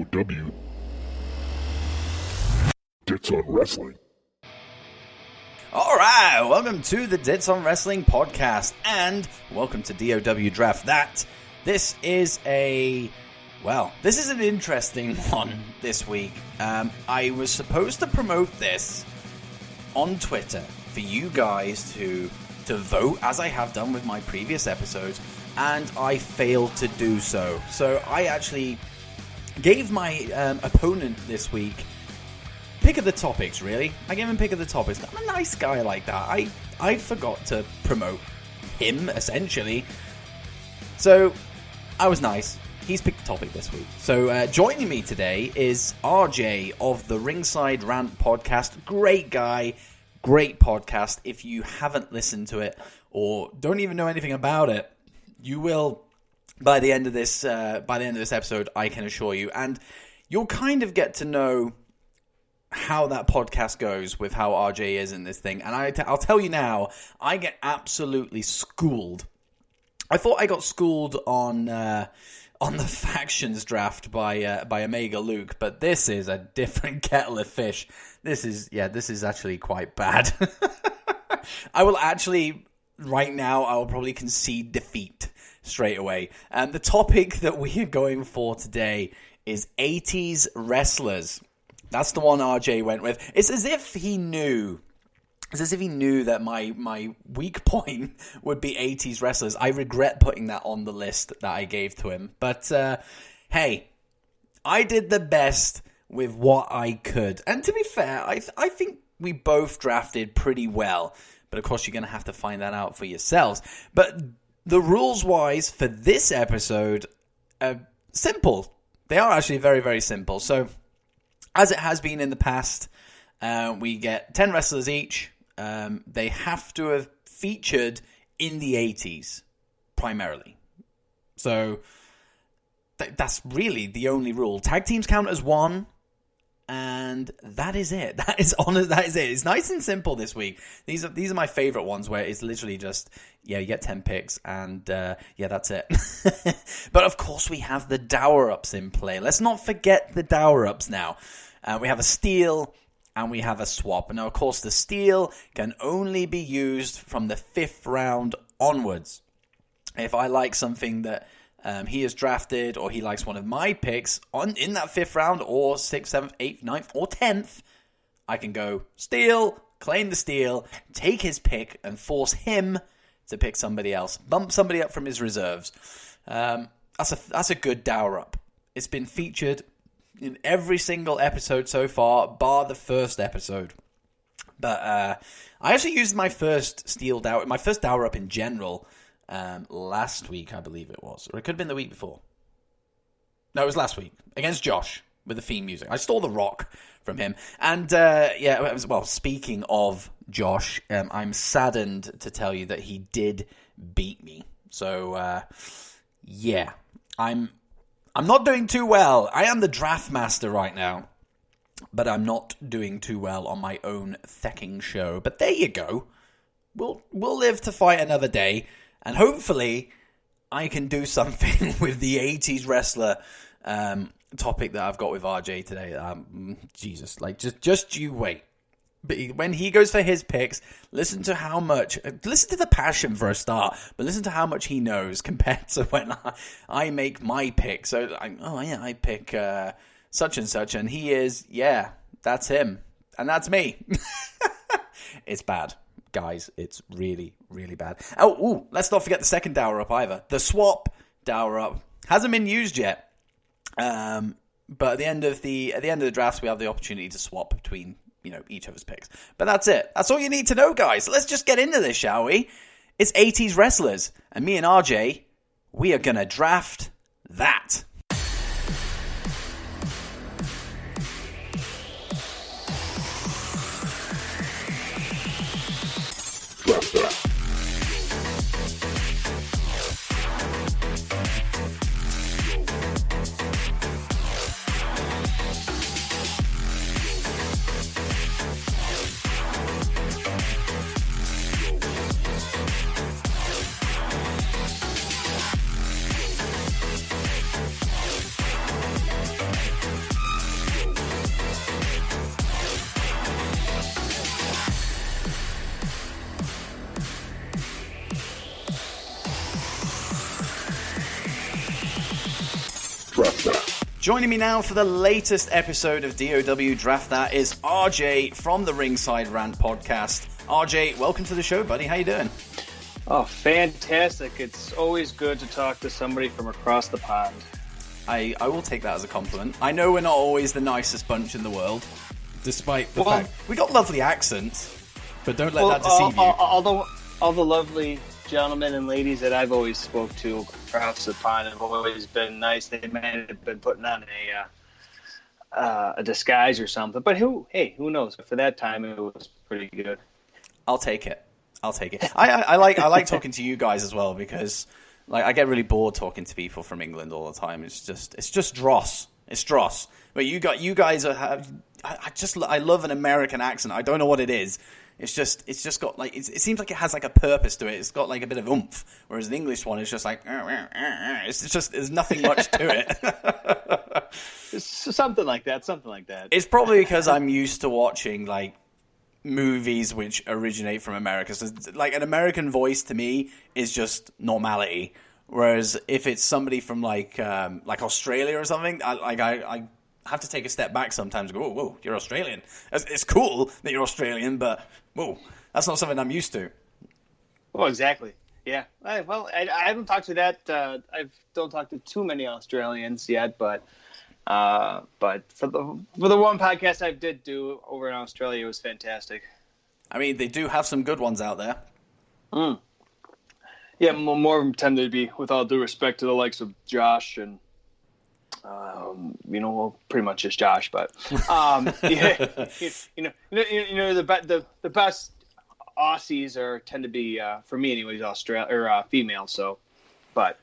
DOW. Dits on Wrestling. Alright, welcome to the Dits on Wrestling podcast, and welcome to DOW Draft That. This is an interesting one this week. I was supposed to promote this on Twitter for you guys to vote, as I have done with my previous episodes, and I failed to do so. So I actually gave my opponent this week pick of the topics, really. I gave him pick of the topics. I'm a nice guy like that. I forgot to promote him, essentially. So I was nice. He's picked the topic this week. So joining me today is RJ of the Ringside Rant podcast. Great guy, great podcast. If you haven't listened to it or don't even know anything about it, you will by the end of this episode, I can assure you. And you'll kind of get to know how that podcast goes with how RJ is in this thing. And I'll tell you now, I get absolutely schooled. I thought I got schooled on the factions draft by Omega Luke, but this is a different kettle of fish. This is actually quite bad. I will probably concede defeat straight away. And the topic that we are going for today is 80s wrestlers. That's the one RJ went with. It's as if he knew that my weak point would be 80s wrestlers. I regret putting that on the list that I gave to him. But, hey, I did the best with what I could. And to be fair, I think we both drafted pretty well. But, of course, you're going to have to find that out for yourselves. But the rules-wise for this episode are simple. They are actually very, very simple. So, as it has been in the past, we get 10 wrestlers each. They have to have featured in the 80s, primarily. So, that's really the only rule. Tag teams count as one, and that is it. That is it. It's nice and simple this week. These are my favorite ones, where it's literally just, you get 10 picks, and that's it. But, of course, we have the dower-ups in play. Let's not forget the dower-ups now. We have a steal and we have a swap. Now, of course, the steal can only be used from the 5th round onwards. If I like something that he has drafted, or he likes one of my picks in that 5th round, or 6th, 7th, 8th, 9th, or 10th, I can go steal, claim the steal, take his pick, and force him to pick somebody else. Bump somebody up from his reserves. That's a good dower up. It's been featured in every single episode so far, bar the first episode. But I actually used my first dower up in general last week, I believe it was. Or it could have been the week before. No, it was last week, against Josh, with the theme music. I stole the rock from him. And, speaking of Josh, I'm saddened to tell you that he did beat me. So, I'm not doing too well. I am the draft master right now, but I'm not doing too well on my own thecking show. But there you go. We'll live to fight another day, and hopefully I can do something with the 80s wrestler topic that I've got with RJ today. Jesus, just you wait. But when he goes for his picks, listen to the passion for a start, but listen to how much he knows compared to when I make my pick. So, I pick such and such, and he is, that's him, and that's me. It's bad, guys. It's really, really bad. Let's not forget the second dower up either. The swap dower up hasn't been used yet, but at the end of the drafts, we have the opportunity to swap between each of his picks. But that's it. That's all you need to know, guys. Let's just get into this, shall we? It's 80s wrestlers, and me and RJ, we are gonna draft that. Draft that. Joining me now for the latest episode of DOW Draft That is RJ from the Ringside Rant podcast. RJ, welcome to the show, buddy. How you doing? Oh, fantastic. It's always good to talk to somebody from across the pond. I will take that as a compliment. I know we're not always the nicest bunch in the world, despite the fact we got lovely accents, but don't let that deceive you. All the lovely gentlemen and ladies that I've always spoke to across the pond have always been nice. They may have been putting on a disguise or something, but who knows? For that time, it was pretty good. I'll take it. I like talking to you guys as well because like I get really bored talking to people from England all the time. It's just dross. It's dross. But you guys I love an American accent. I don't know what it is. It's just got like it seems like it has like a purpose to it. It's got like a bit of oomph. Whereas the English one is just like it's just there's nothing much to it. It's something like that. It's probably because I'm used to watching like movies which originate from America. So like an American voice to me is just normality. Whereas if it's somebody from like Australia or something, I have to take a step back sometimes and go, whoa, you're Australian. It's cool that you're Australian, but whoa, that's not something I'm used to. Well, exactly. Yeah. I haven't talked to that. I don't talk to too many Australians yet, but for the one podcast I did do over in Australia, it was fantastic. I mean, they do have some good ones out there. Yeah, more of them tend to be, with all due respect to the likes of Josh and, pretty much just Josh, but yeah, the best Aussies tend to be for me anyways, female. So, but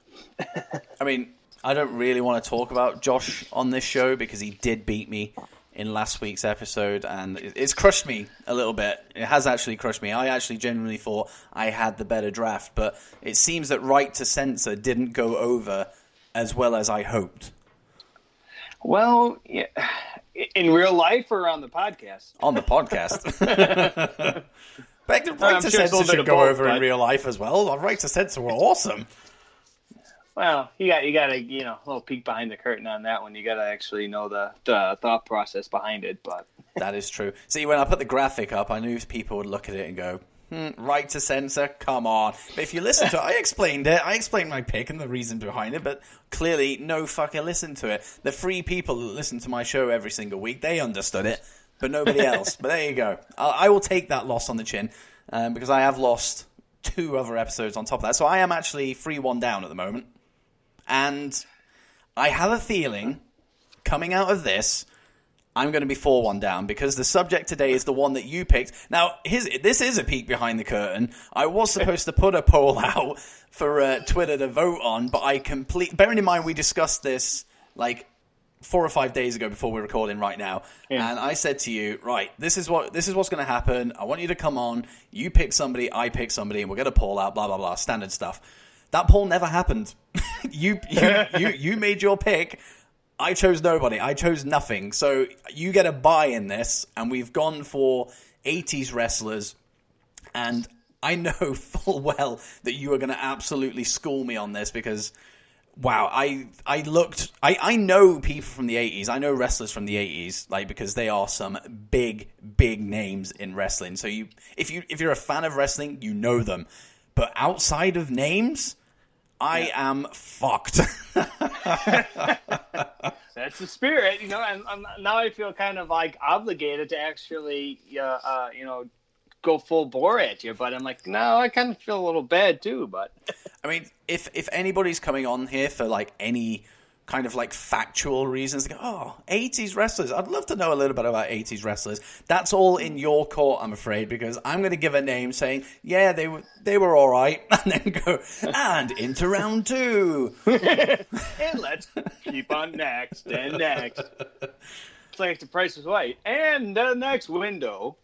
I mean, I don't really want to talk about Josh on this show because he did beat me in last week's episode, and it's crushed me a little bit. It has actually crushed me. I actually genuinely thought I had the better draft, but it seems that Right to Censor didn't go over as well as I hoped. Well, yeah. In real life or on the podcast? On the podcast. But Right to Censor should go over in real life as well. Right to Censor were awesome. Well, you got a little peek behind the curtain on that one. You got to actually know the thought process behind it. But that is true. See, when I put the graphic up, I knew people would look at it and go, Right to Censor, come on. But if you listen to it, I explained it. I explained my pick and the reason behind it, but clearly no fucker listened to it. The 3 people that listen to my show every single week, they understood it, but nobody else. But there you go. I will take that loss on the chin because I have lost 2 other episodes on top of that. So I am actually 3-1 down at the moment. And I have a feeling, coming out of this, I'm going to be 4-1 down because the subject today is the one that you picked. Now, this is a peek behind the curtain. I was supposed to put a poll out for Twitter to vote on, but bearing in mind we discussed this like 4 or 5 days ago before we're recording right now, and I said to you, right, this is what's going to happen. I want you to come on. You pick somebody, I pick somebody, and we'll get a poll out. Blah blah blah, standard stuff. That poll never happened. You made your pick. I chose nobody. I chose nothing. So you get a buy in this, and we've gone for 80s wrestlers. And I know full well that you are going to absolutely school me on this because, wow, I know people from the 80s. I know wrestlers from the 80s, like because they are some big names in wrestling. So if you're a fan of wrestling, you know them. But outside of names, I am fucked. That's the spirit, and now I feel kind of like obligated to actually, go full bore at you. But I'm like, no, I kind of feel a little bad too. But I mean, if anybody's coming on here for like any kind of like factual reasons, they go, 80s wrestlers. I'd love to know a little bit about 80s wrestlers. That's all in your court, I'm afraid, because I'm going to give a name saying, yeah, they were all right, and then go, and into round 2. And let's keep on next and next. It's like The Price is Right. And the next window.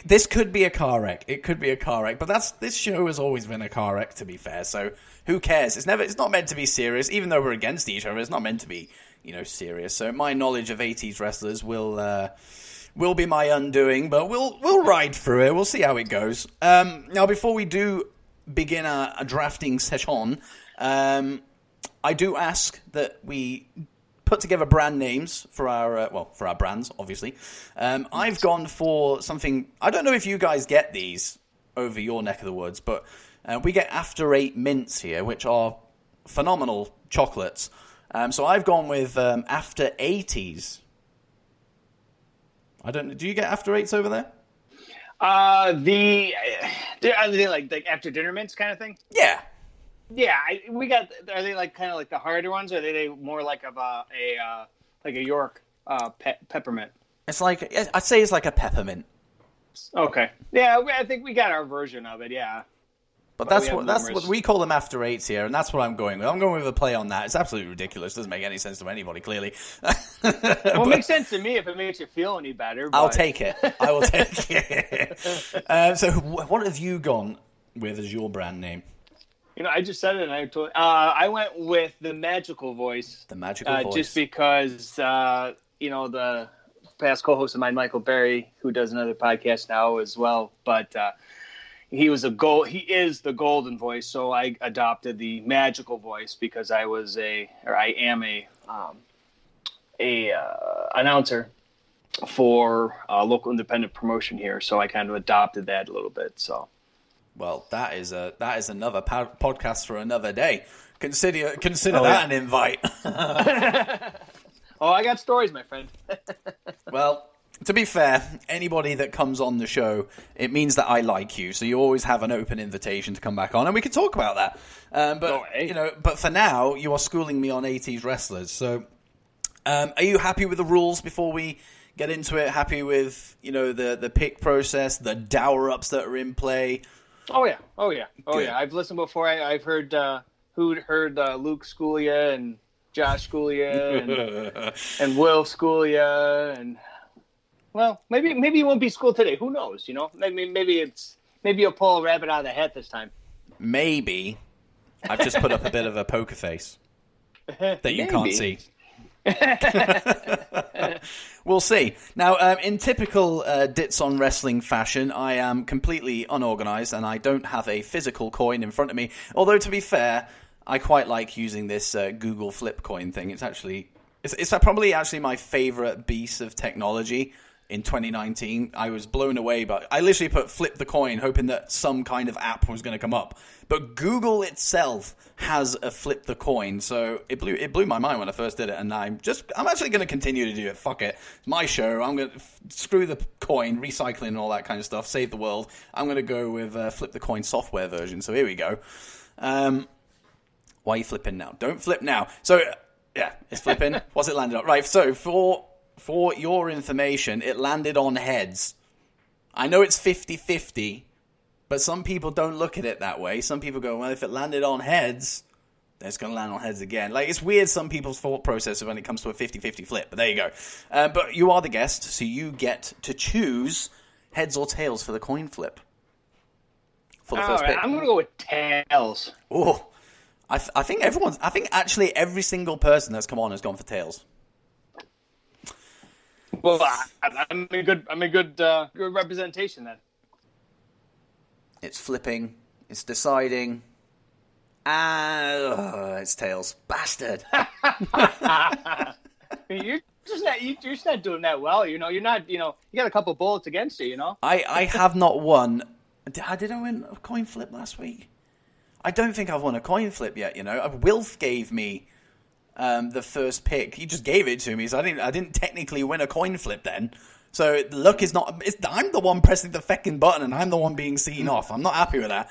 This could be a car wreck. It could be a car wreck, but this show has always been a car wreck, to be fair. So who cares? It's not meant to be serious, even though we're against each other. It's not meant to be, serious. So my knowledge of 80s wrestlers will be my undoing, but we'll ride through it. We'll see how it goes. Now, before we do begin a drafting session, I do ask that we put together brand names for our brands, obviously. I've gone for something. I don't know if you guys get these over your neck of the woods, but we get After Eight mints here, which are phenomenal chocolates. So I've gone with After 80's. I don't. Do you get After Eights over there? Are they like after dinner mints kind of thing? Yeah. Yeah, we got. Are they like kind of like the harder ones, or are they more like of a York peppermint? It's like, I'd say it's like a peppermint. Okay. Yeah, I think we got our version of it. Yeah. But that's what we call them After Eights here, and that's what I'm going with. I'm going with a play on that. It's absolutely ridiculous. Doesn't make any sense to anybody, clearly. Well, it makes sense to me if it makes you feel any better. But... I'll take it. I will take it. So, what have you gone with as your brand name? I just said it, and I went with the Magical Voice. The Magical Voice. Just because, the past co-host of mine, Michael Berry, who does another podcast now as well, but he is the golden voice, so I adopted the Magical Voice because I am a announcer for a local independent promotion here, so I kind of adopted that a little bit, so... Well, that is another podcast for another day. Consider that an invite. Oh, I got stories, my friend. Well, to be fair, anybody that comes on the show, it means that I like you. So you always have an open invitation to come back on, and we can talk about that. But for now, you are schooling me on 80s wrestlers. So, are you happy with the rules before we get into it? Happy with the pick process, the dower ups that are in play? Oh yeah. I've listened before. I've heard Luke school you and Josh school you and Will school you, and well, maybe you won't be schooled today. Who knows? Maybe you'll pull a rabbit out of the hat this time. Maybe I've just put up a bit of a poker face that you can't see. We'll see. Now, in typical Dits on Wrestling fashion, I am completely unorganized and I don't have a physical coin in front of me. Although, to be fair, I quite like using this Google Flip coin thing. It's probably my favorite piece of technology in 2019. I was blown away, but I literally put flip the coin hoping that some kind of app was going to come up. But Google itself has a flip the coin, so it blew my mind when I first did it, and I'm actually going to continue to do it. Fuck it. It's my show. I'm going to screw the coin, recycling and all that kind of stuff, save the world. I'm going to go with flip the coin software version, so here we go. Why are you flipping now? Don't flip now. So, yeah, it's flipping. What's it landed on? Right, so for your information, it landed on heads. I know it's 50-50, but some people don't look at it that way. Some people go, well, if it landed on heads, then it's going to land on heads again. Like, it's weird some people's thought process when it comes to a 50-50 flip, but there you go. But you are the guest, so you get to choose heads or tails for the coin flip. For the first pick. I'm going to go with tails. Oh, I think actually every single person that's come on has gone for tails. Well, I'm a good representation then. It's flipping. It's deciding. It's tails. Bastard. You're just not doing that well. You're not. You got a couple bullets against you. I have not won. Did I win a coin flip last week? I don't think I've won a coin flip yet. Wilf gave me the first pick. He just gave it to me, so I didn't technically win a coin flip then. So luck is not. I'm the one pressing the feckin' button, and I'm the one being seen off. I'm not happy with that.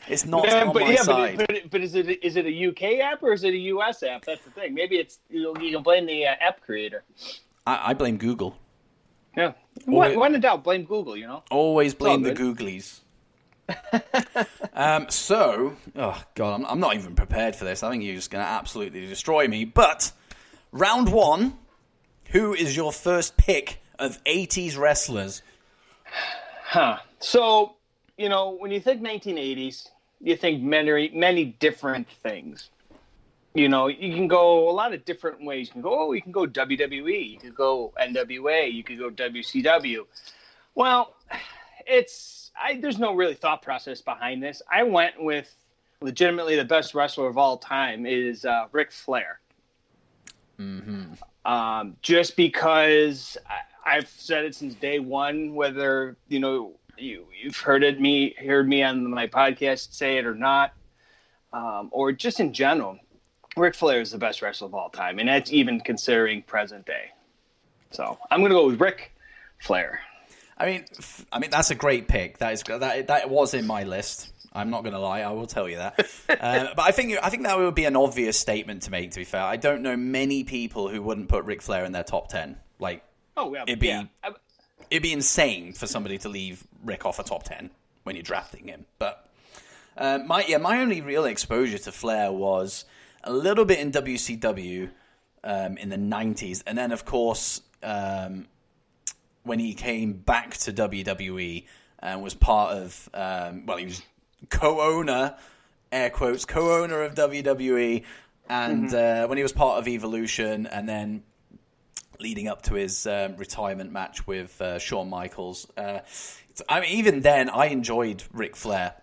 It's not on my side. But is it a UK app or is it a US app? That's the thing. Maybe it's you can blame the app creator. I blame Google. Yeah. When in doubt, blame Google. Always blame the Googlies. Oh god, I'm not even prepared for this. I think you're just going to absolutely destroy me. But round one, who is your first pick of 80s wrestlers? So, when you think 1980s, you think many different things. You can go a lot of different ways. You can go WWE, you could go NWA, you could go WCW. Well, there's no really thought process behind this. I went with legitimately the best wrestler of all time is Ric Flair. Just because I've said it since day one, whether you've heard me on my podcast say it or not, or just in general, Ric Flair is the best wrestler of all time, and that's even considering present day. So I'm going to go with Ric Flair. I mean, that's a great pick. That was in my list. I'm not going to lie. I will tell you that. But I think that would be an obvious statement to make. To be fair, I don't know many people who wouldn't put Ric Flair in their top 10. Like, it'd be insane for somebody to leave Rick off a top 10 when you're drafting him. But my only real exposure to Flair was a little bit in WCW in the 90s, and then of course when he came back to WWE and was part of he was co-owner, air quotes, co-owner of WWE, and when he was part of Evolution, and then leading up to his retirement match with Shawn Michaels. Even then, I enjoyed Ric Flair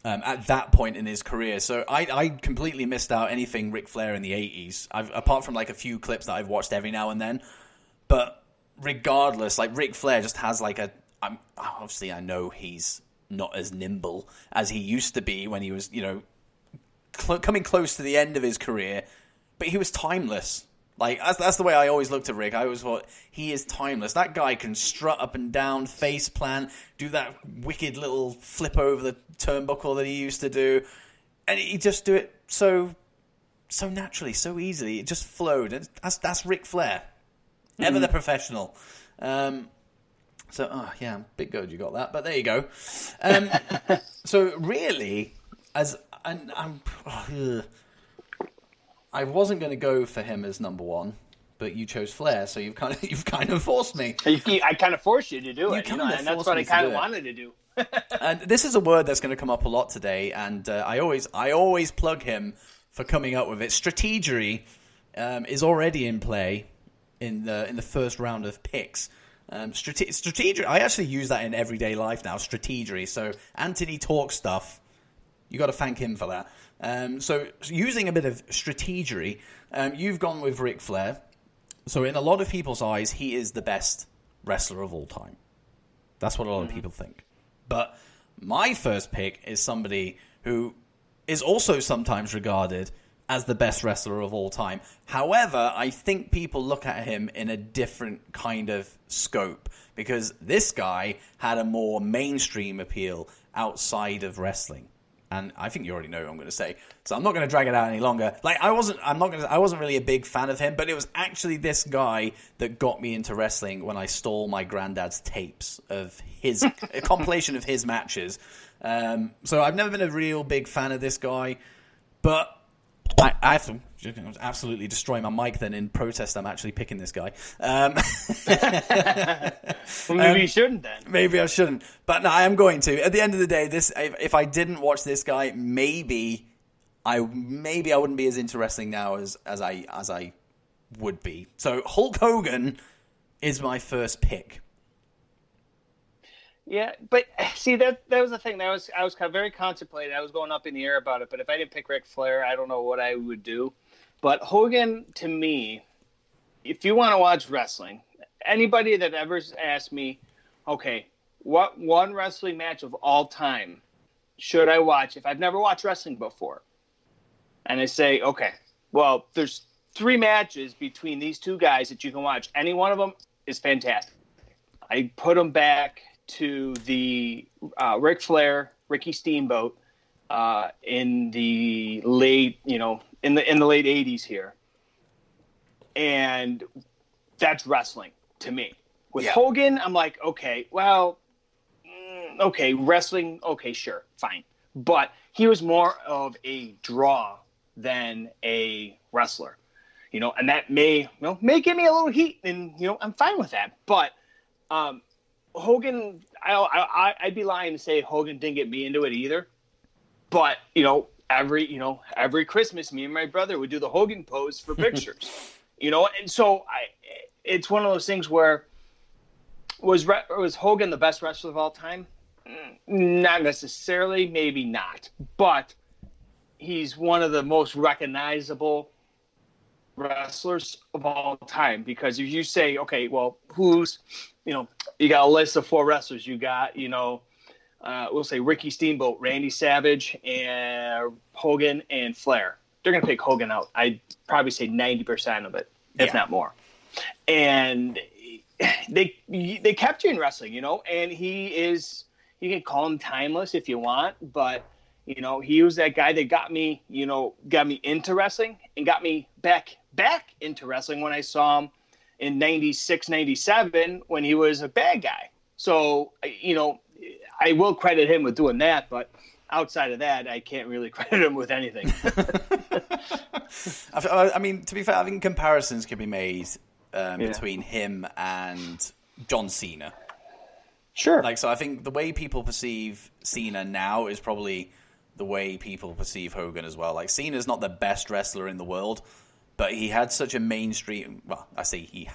at that point in his career. So I completely missed out anything Ric Flair in the 80s, apart from like a few clips that I've watched every now and then. But regardless, like Ric Flair just has like obviously I know he's not as nimble as he used to be when he was, coming close to the end of his career, but he was timeless. Like, that's the way I always looked at Rick. I always thought, he is timeless. That guy can strut up and down, face plant, do that wicked little flip over the turnbuckle that he used to do. And he just do it so naturally, so easily. It just flowed. And that's Ric Flair. Ever the professional. Bit good you got that. But there you go. So really, I wasn't going to go for him as number one, but you chose Flair, so you've kind of forced me. I kind of forced you to do it, and that's what I kind of wanted to do. And this is a word that's going to come up a lot today, and I always plug him for coming up with it. Strategery is already in play in the first round of picks. Strategery, I actually use that in everyday life now. Strategery. So Anthony Talk stuff. You got to thank him for that. So using a bit of strategery, you've gone with Ric Flair. So in a lot of people's eyes, he is the best wrestler of all time. That's what a lot of people think. But my first pick is somebody who is also sometimes regarded as the best wrestler of all time. However, I think people look at him in a different kind of scope, because this guy had a more mainstream appeal outside of wrestling. And I think you already know what I'm going to say, so I'm not going to drag it out any longer. Like I wasn't really a big fan of him, but it was actually this guy that got me into wrestling when I stole my granddad's tapes of his a compilation of his matches. So I've never been a real big fan of this guy, but I have to absolutely destroy my mic then in protest. I'm actually picking this guy. Well, maybe you shouldn't then. Maybe I shouldn't. But no, I am going to. At the end of the day, if I didn't watch this guy, maybe I wouldn't be as into wrestling now as I would be. So Hulk Hogan is my first pick. Yeah, but see that was the thing. I was kind of very contemplating. I was going up in the air about it. But if I didn't pick Ric Flair, I don't know what I would do. But Hogan, to me, if you want to watch wrestling, anybody that ever asked me, okay, what one wrestling match of all time should I watch if I've never watched wrestling before? And I say, okay, well, there's 3 matches between these 2 guys that you can watch. Any one of them is fantastic. I put them back to the Ric Flair, Ricky Steamboat in the late, in the late 80s here. And that's wrestling to me. With Hogan, I'm like, okay, well, wrestling, okay, sure, fine. But he was more of a draw than a wrestler, and that may give me a little heat, and, I'm fine with that. But Hogan, I'd be lying to say Hogan didn't get me into it either. But, every Christmas, me and my brother would do the Hogan pose for pictures, and so it's one of those things where was Hogan the best wrestler of all time? Not necessarily, maybe not. But he's one of the most recognizable wrestlers of all time, because if you say, okay, well, who's, you got a list of 4 wrestlers. You got, we'll say Ricky Steamboat, Randy Savage, and Hogan and Flair. They're going to pick Hogan out. I'd probably say 90% of it, if not more. And they kept you in wrestling, and you can call him timeless if you want, but he was that guy that got me into wrestling and got me back into wrestling when I saw him in 96, 97 when he was a bad guy. So, I will credit him with doing that, but outside of that, I can't really credit him with anything. I mean, to be fair, I think comparisons can be made between him and John Cena. Sure. So I think the way people perceive Cena now is probably the way people perceive Hogan as well. Cena's not the best wrestler in the world, but he had such a mainstream... Well, I say he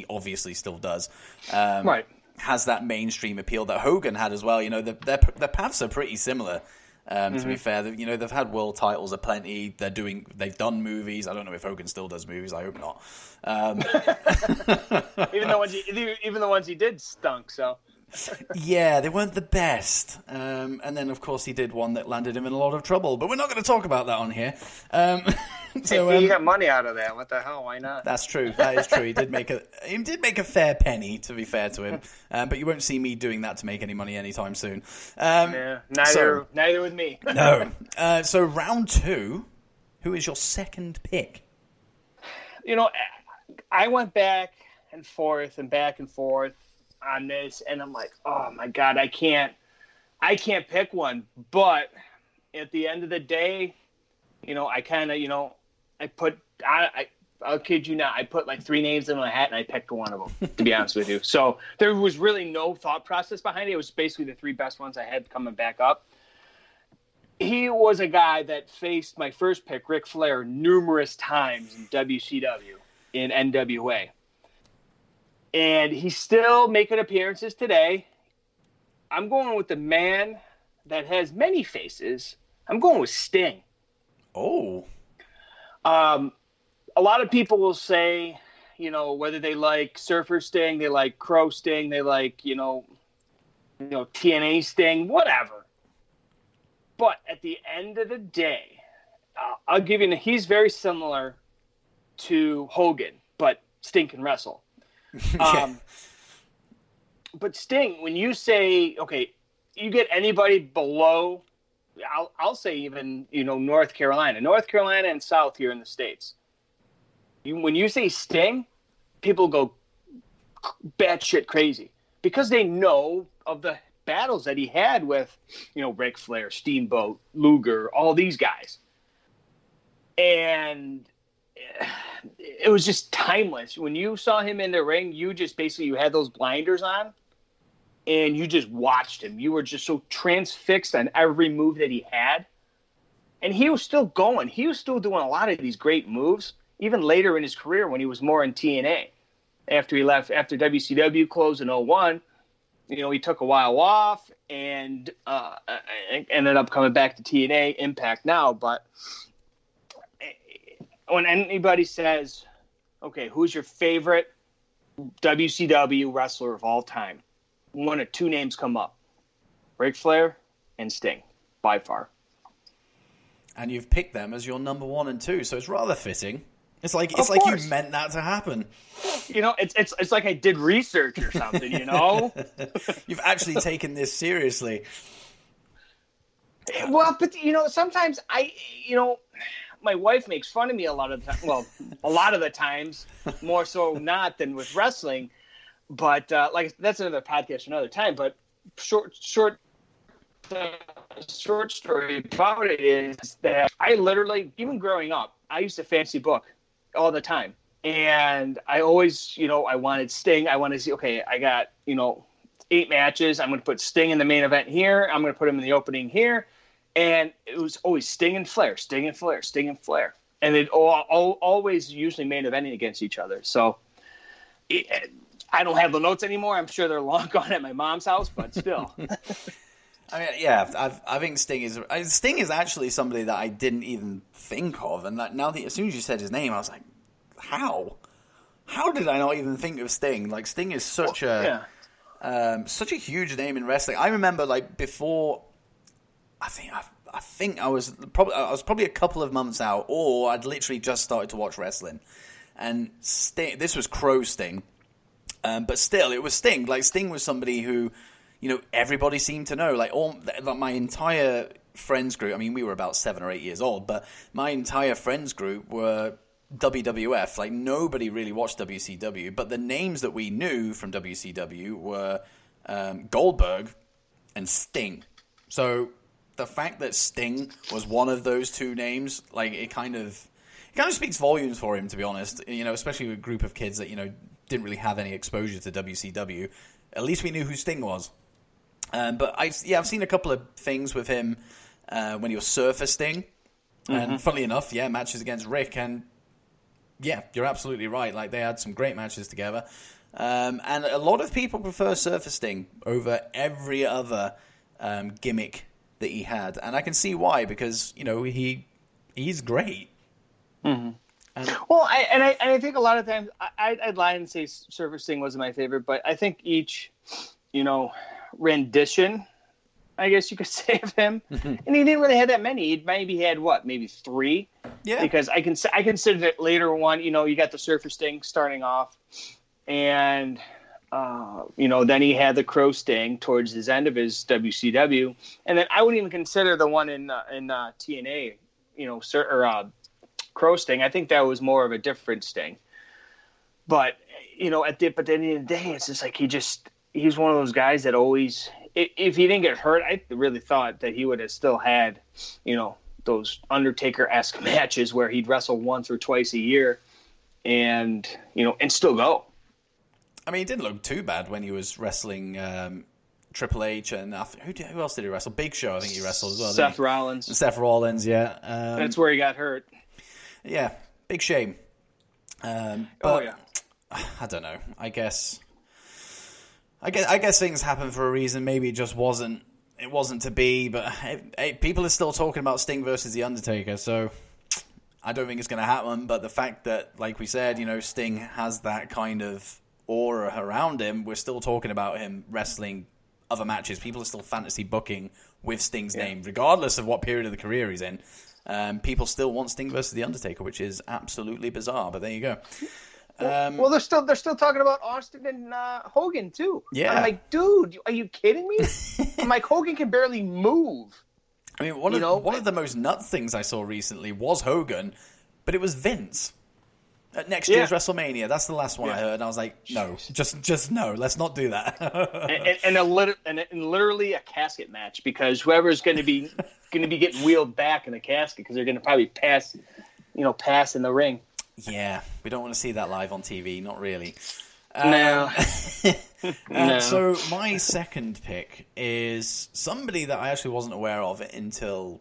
obviously still does. Right. Has that mainstream appeal that Hogan had as well. Their paths are pretty similar. To be fair, they've had world titles aplenty. They've done movies. I don't know if Hogan still does movies. I hope not. Even the ones he did stunk. So. Yeah, they weren't the best. And then, of course, he did one that landed him in a lot of trouble. But we're not going to talk about that on here. He got money out of that. What the hell? Why not? That's true. That is true. He did make a fair penny, to be fair to him. But you won't see me doing that to make any money anytime soon. Neither with me. No. So round 2, who is your second pick? I went back and forth on this, and I'm like, oh my God, I can't pick one. But at the end of the day, I kind of, I'll kid you not, I put like 3 names in my hat and I picked one of them, to be honest with you. So there was really no thought process behind it. It was basically the 3 best ones I had coming back up. He was a guy that faced my first pick, Ric Flair, numerous times in WCW, in NWA. And he's still making appearances today. I'm going with the man that has many faces. I'm going with Sting. Oh. A lot of people will say, whether they like Surfer Sting, they like Crow Sting, they like, TNA Sting, whatever. But at the end of the day, I'll give you, he's very similar to Hogan, but Sting can wrestle. But Sting, when you say, okay, you get anybody below, I'll say even, North Carolina and South here in the States. When you say Sting, people go batshit crazy because they know of the battles that he had with, Ric Flair, Steamboat, Luger, all these guys. And it was just timeless. When you saw him in the ring, you had those blinders on and you just watched him. You were just so transfixed on every move that he had. And he was still going. He was still doing a lot of these great moves, even later in his career when he was more in TNA. After he left, after WCW closed in 2001, he took a while off and ended up coming back to TNA, Impact now. But when anybody says, okay, who's your favorite WCW wrestler of all time? 1 or 2 names come up. Ric Flair and Sting, by far. And you've picked them as your number 1 and 2, so it's rather fitting. It's like you meant that to happen. It's like I did research or something, You've actually taken this seriously. Well, but sometimes my wife makes fun of me a lot of the time. Well, a lot of the times, more so not than with wrestling. But that's another podcast another time. But short story about it is that I literally, even growing up, I used to fancy book all the time. And I always, I wanted Sting. I wanted to see, okay, I got, 8 matches. I'm going to put Sting in the main event here. I'm going to put him in the opening here. And it was always Sting and Flair, Sting and Flair, Sting and Flair. And it always usually main eventing against each other. So I don't have the notes anymore. I'm sure they're long gone at my mom's house, but still. I mean, yeah, I think Sting is actually somebody that I didn't even think of, and that now that as soon as you said his name, I was like, how? How did I not even think of Sting? Like, Sting is such a huge name in wrestling. I remember, like, before, I think I was probably a couple of months out, or I'd literally just started to watch wrestling, and Sting, this was Crow Sting, but still, it was Sting. Like, Sting was somebody who, you know, everybody seemed to know. Like my entire friends group. I mean, we were about 7 or 8 years old, but my entire friends group were WWF. Like, nobody really watched WCW, but the names that we knew from WCW were Goldberg and Sting. So the fact that Sting was one of those two names, like, it kind of speaks volumes for him, to be honest. You know, especially with a group of kids that, you know, didn't really have any exposure to WCW. At least we knew who Sting was. But I've seen a couple of things with him when he was Surfer Sting. And funnily enough, matches against Rick. And yeah, you're absolutely right. Like, they had some great matches together. And a lot of people prefer Surfer Sting over every other gimmick that he had. And I can see why, because, you know, he's great. Mm-hmm. I think a lot of times I'd lie and say Surfer Sting wasn't my favorite, but I think each, you know, rendition, I guess you could say, of him, and he didn't really have that many. Maybe he had maybe 3. Yeah. Because I consider that later one. You know, you got the Surfer Sting starting off, and you know, then he had the Crow Sting towards his end of his WCW, and then I wouldn't even consider the one in TNA. You know, Crow Sting. I think that was more of a different Sting. But you know, at the end of the day, it's just like he's one of those guys that always, if he didn't get hurt, I really thought that he would have still had, you know, those Undertaker-esque matches where he'd wrestle once or twice a year, and you know, and still go. I mean, he didn't look too bad when he was wrestling Triple H, and who else did he wrestle? Big Show, I think he wrestled as well. Seth Rollins, yeah. That's where he got hurt. Yeah, big shame. But I don't know. I guess things happen for a reason. Maybe it just wasn't to be. But people are still talking about Sting versus The Undertaker, so I don't think it's going to happen. But the fact that, like we said, you know, Sting has that kind of aura around him, we're still talking about him wrestling other matches. People are still fantasy booking with Sting's name, regardless of what period of the career he's in. People still want Sting versus The Undertaker, which is absolutely bizarre. But there you go. Well, they're still talking about Austin and Hogan too. Yeah, I'm like, dude, are you kidding me? I'm like, Hogan can barely move. I mean, one of the most nuts things I saw recently was Hogan, but it was Vince at next year's WrestleMania. That's the last one I heard, and I was like, no, just no, let's not do that. and literally a casket match, because whoever's going to be getting wheeled back in the casket, because they're going to probably pass in the ring. Yeah, we don't want to see that live on TV, not really. No. No. So my second pick is somebody that I actually wasn't aware of until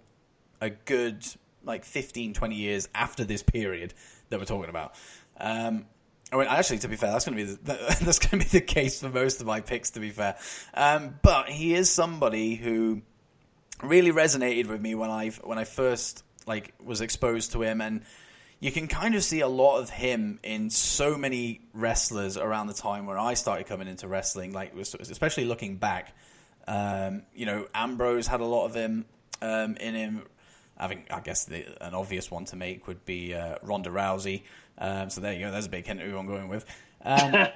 a good 15, 20 years after this period that we're talking about. Actually, to be fair, that's going to be the case for most of my picks, to be fair. But he is somebody who really resonated with me when I first was exposed to him, and you can kind of see a lot of him in so many wrestlers around the time where I started coming into wrestling, especially looking back. You know, Ambrose had a lot of him in him. I guess an obvious one to make would be Ronda Rousey. So there you go. There's a big hint of who I'm going with. But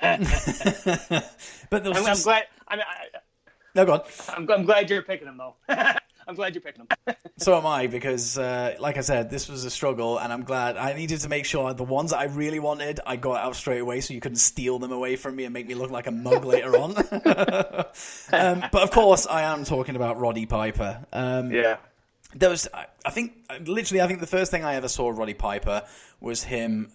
I'm glad. No, go on. I'm glad you're picking him, though. I'm glad you're picking them. So am I, because, like I said, this was a struggle, and I'm glad. I needed to make sure the ones that I really wanted, I got out straight away, so you couldn't steal them away from me and make me look like a mug later on. But of course, I am talking about Roddy Piper. There was, I think the first thing I ever saw of Roddy Piper was him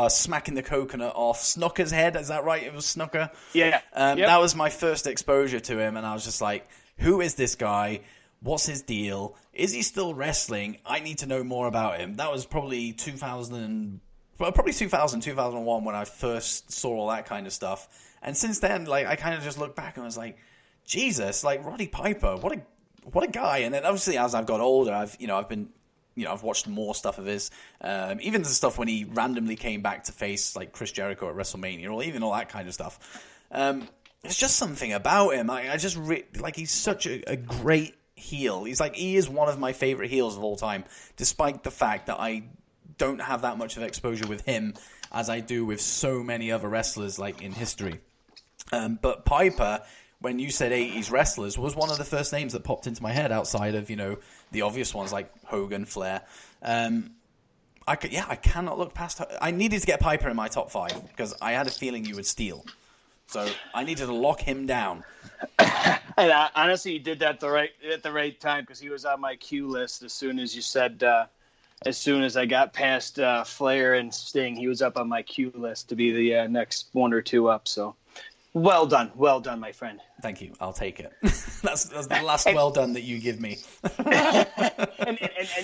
smacking the coconut off Snooker's head. Is that right? It was Snooker? Yeah. That was my first exposure to him, and I was just like, who is this guy? What's his deal? Is he still wrestling? I need to know more about him. That was probably 2000, 2001 when I first saw all that kind of stuff. And since then, I kind of just looked back and was like, Jesus, like Roddy Piper, what a guy. And then obviously as I've got older, I've watched more stuff of his, even the stuff when he randomly came back to face like Chris Jericho at WrestleMania, or even all that kind of stuff. There's just something about him. He's such a great heel. He is one of my favorite heels of all time, despite the fact that I don't have that much of exposure with him as I do with so many other wrestlers like in history. But Piper, when you said 80s wrestlers, was one of the first names that popped into my head outside of, the obvious ones like Hogan, Flair. I cannot look past. I needed to get Piper in my top 5 because I had a feeling you would steal. So I needed to lock him down. And honestly, you did that at the right time because he was on my queue list as soon as you said. As soon as I got past Flair and Sting, he was up on my queue list to be the next 1 or 2 up. So, well done, my friend. Thank you. I'll take it. that's the last well done that you give me.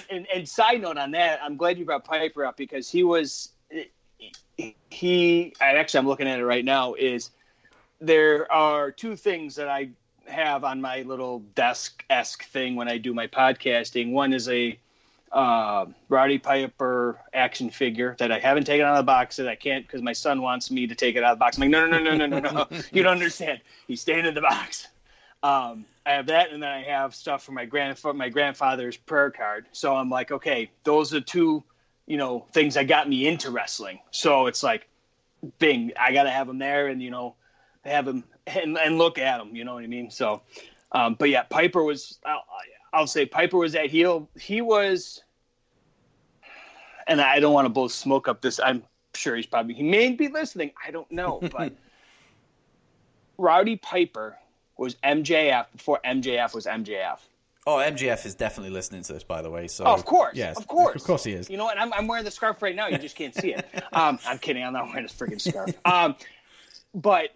and side note on that, I'm glad you brought Piper up because he was. I'm looking at it right now. There are 2 things that I have on my little desk-esque thing when I do my podcasting. One is a Roddy Piper action figure that I haven't taken out of the box that I can't because my son wants me to take it out of the box. I'm like, no. You don't understand. He's staying in the box. I have that, and then I have stuff for my grandfather's prayer card. So I'm like, okay, those are 2, things that got me into wrestling. So it's like, bing, I got to have them there and, have him and look at him, you know what I mean? So, but yeah, Piper was, I'll say Piper was that heel. He was, and I don't want to blow smoke up this. I'm sure he may be listening. I don't know, but Roddy Piper was MJF before MJF was MJF. Oh, MJF is definitely listening to this, by the way. So, of course, yes, of course he is. You know what? I'm wearing the scarf right now. You just can't see it. I'm kidding. I'm not wearing this freaking scarf. But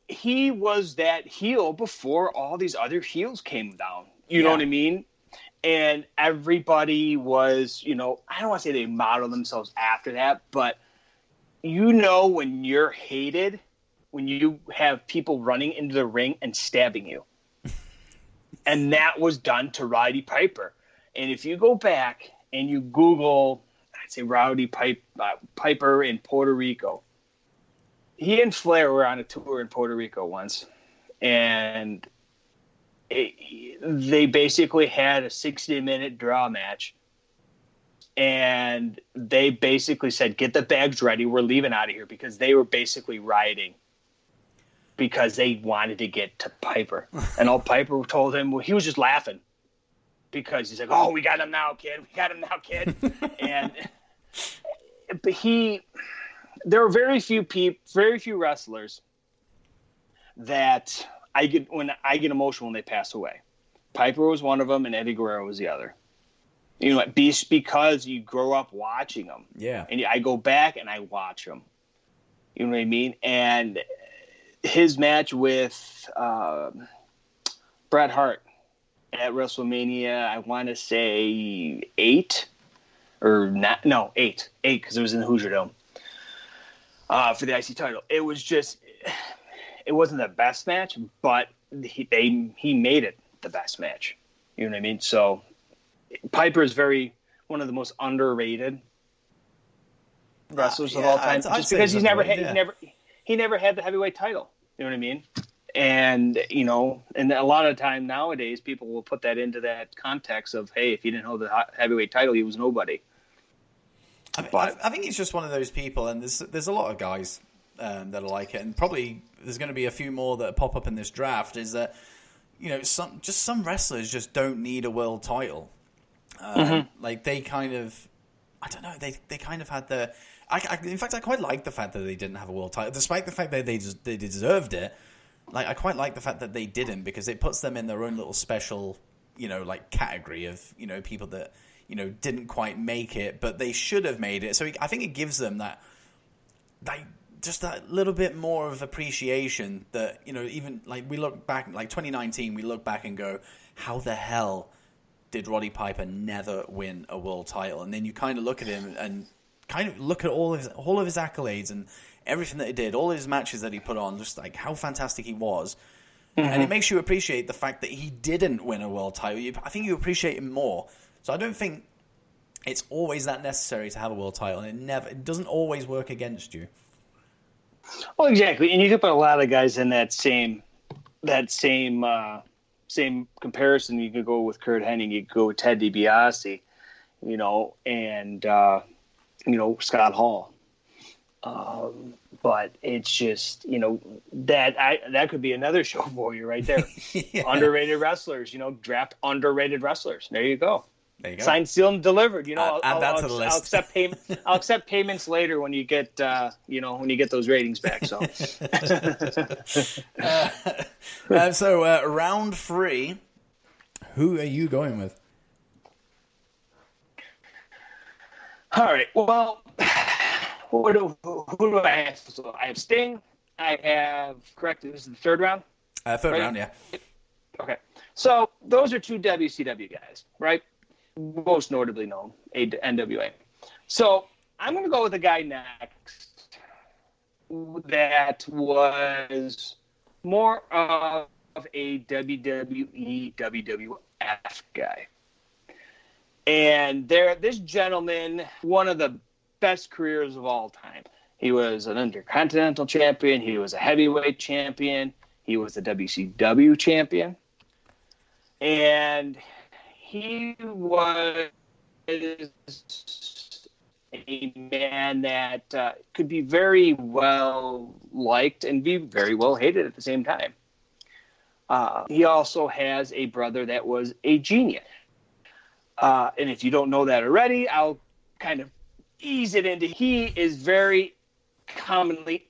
he was that heel before all these other heels came down. You know what I mean? And everybody was, I don't want to say they modeled themselves after that, but when you're hated, when you have people running into the ring and stabbing you. And that was done to Roddy Piper. And if you go back and you Google, I'd say Roddy Piper in Puerto Rico, he and Flair were on a tour in Puerto Rico once. And they basically had a 60-minute draw match. And they basically said, get the bags ready. We're leaving out of here because they were basically rioting because they wanted to get to Piper. And all Piper told him, well, he was just laughing because he's like, oh, we got him now, kid. But there are very few wrestlers that I get emotional when they pass away. Piper was one of them, and Eddie Guerrero was the other. Because you grow up watching them. Yeah. And I go back and I watch them. You know what I mean? And his match with Bret Hart at WrestleMania, I want to say 8 because it was in the Hoosier Dome for the IC title. It wasn't the best match, but he made it the best match. You know what I mean? So Piper is one of the most underrated wrestlers of all time, just because he never had the heavyweight title. You know what I mean? And and a lot of time nowadays, people will put that into that context of, hey, if he didn't hold the heavyweight title, he was nobody. I think he's just one of those people, and there's a lot of guys that are like it, and probably there's going to be a few more that pop up in this draft. Is that some wrestlers just don't need a world title. Like they kind of, I don't know, they kind of had the. In fact, I quite like the fact that they didn't have a world title, despite the fact that they deserved it. Like I quite like the fact that they didn't, because it puts them in their own little special, category of people that didn't quite make it, but they should have made it. So I think it gives them that just that little bit more of appreciation that even like we look back, like 2019, we look back and go, how the hell did Roddy Piper never win a world title? And then you kind of look at him and kind of look at all of his accolades and everything that he did, all his matches that he put on, just like how fantastic he was. And it makes you appreciate the fact that he didn't win a world title. I think you appreciate him more. So I don't think it's always that necessary to have a world title. It doesn't always work against you. Well, exactly. And you could put a lot of guys in that same comparison. You could go with Kurt Hennig. You could go with Ted DiBiase, and Scott Hall. But it's just, that could be another show for you right there. Yeah. Underrated wrestlers, draft underrated wrestlers. There you go. Signed, sealed, and delivered. Add that to the list. I'll accept payments later when you get, those ratings back. So, round 3, who are you going with? All right. Well, who do I have? So I have Sting. I have, correct, this is the third round? Third round, yeah. Okay. So those are 2 WCW guys, right? Most notably known, NWA. So I'm going to go with a guy next that was more of a WWE, WWF guy. And this gentleman, one of the best careers of all time. He was an Intercontinental Champion. He was a Heavyweight Champion. He was the WCW Champion. And he was a man that could be very well liked and be very well hated at the same time. He also has a brother that was a genius. And if you don't know that already, I'll kind of ease it into. He is very commonly,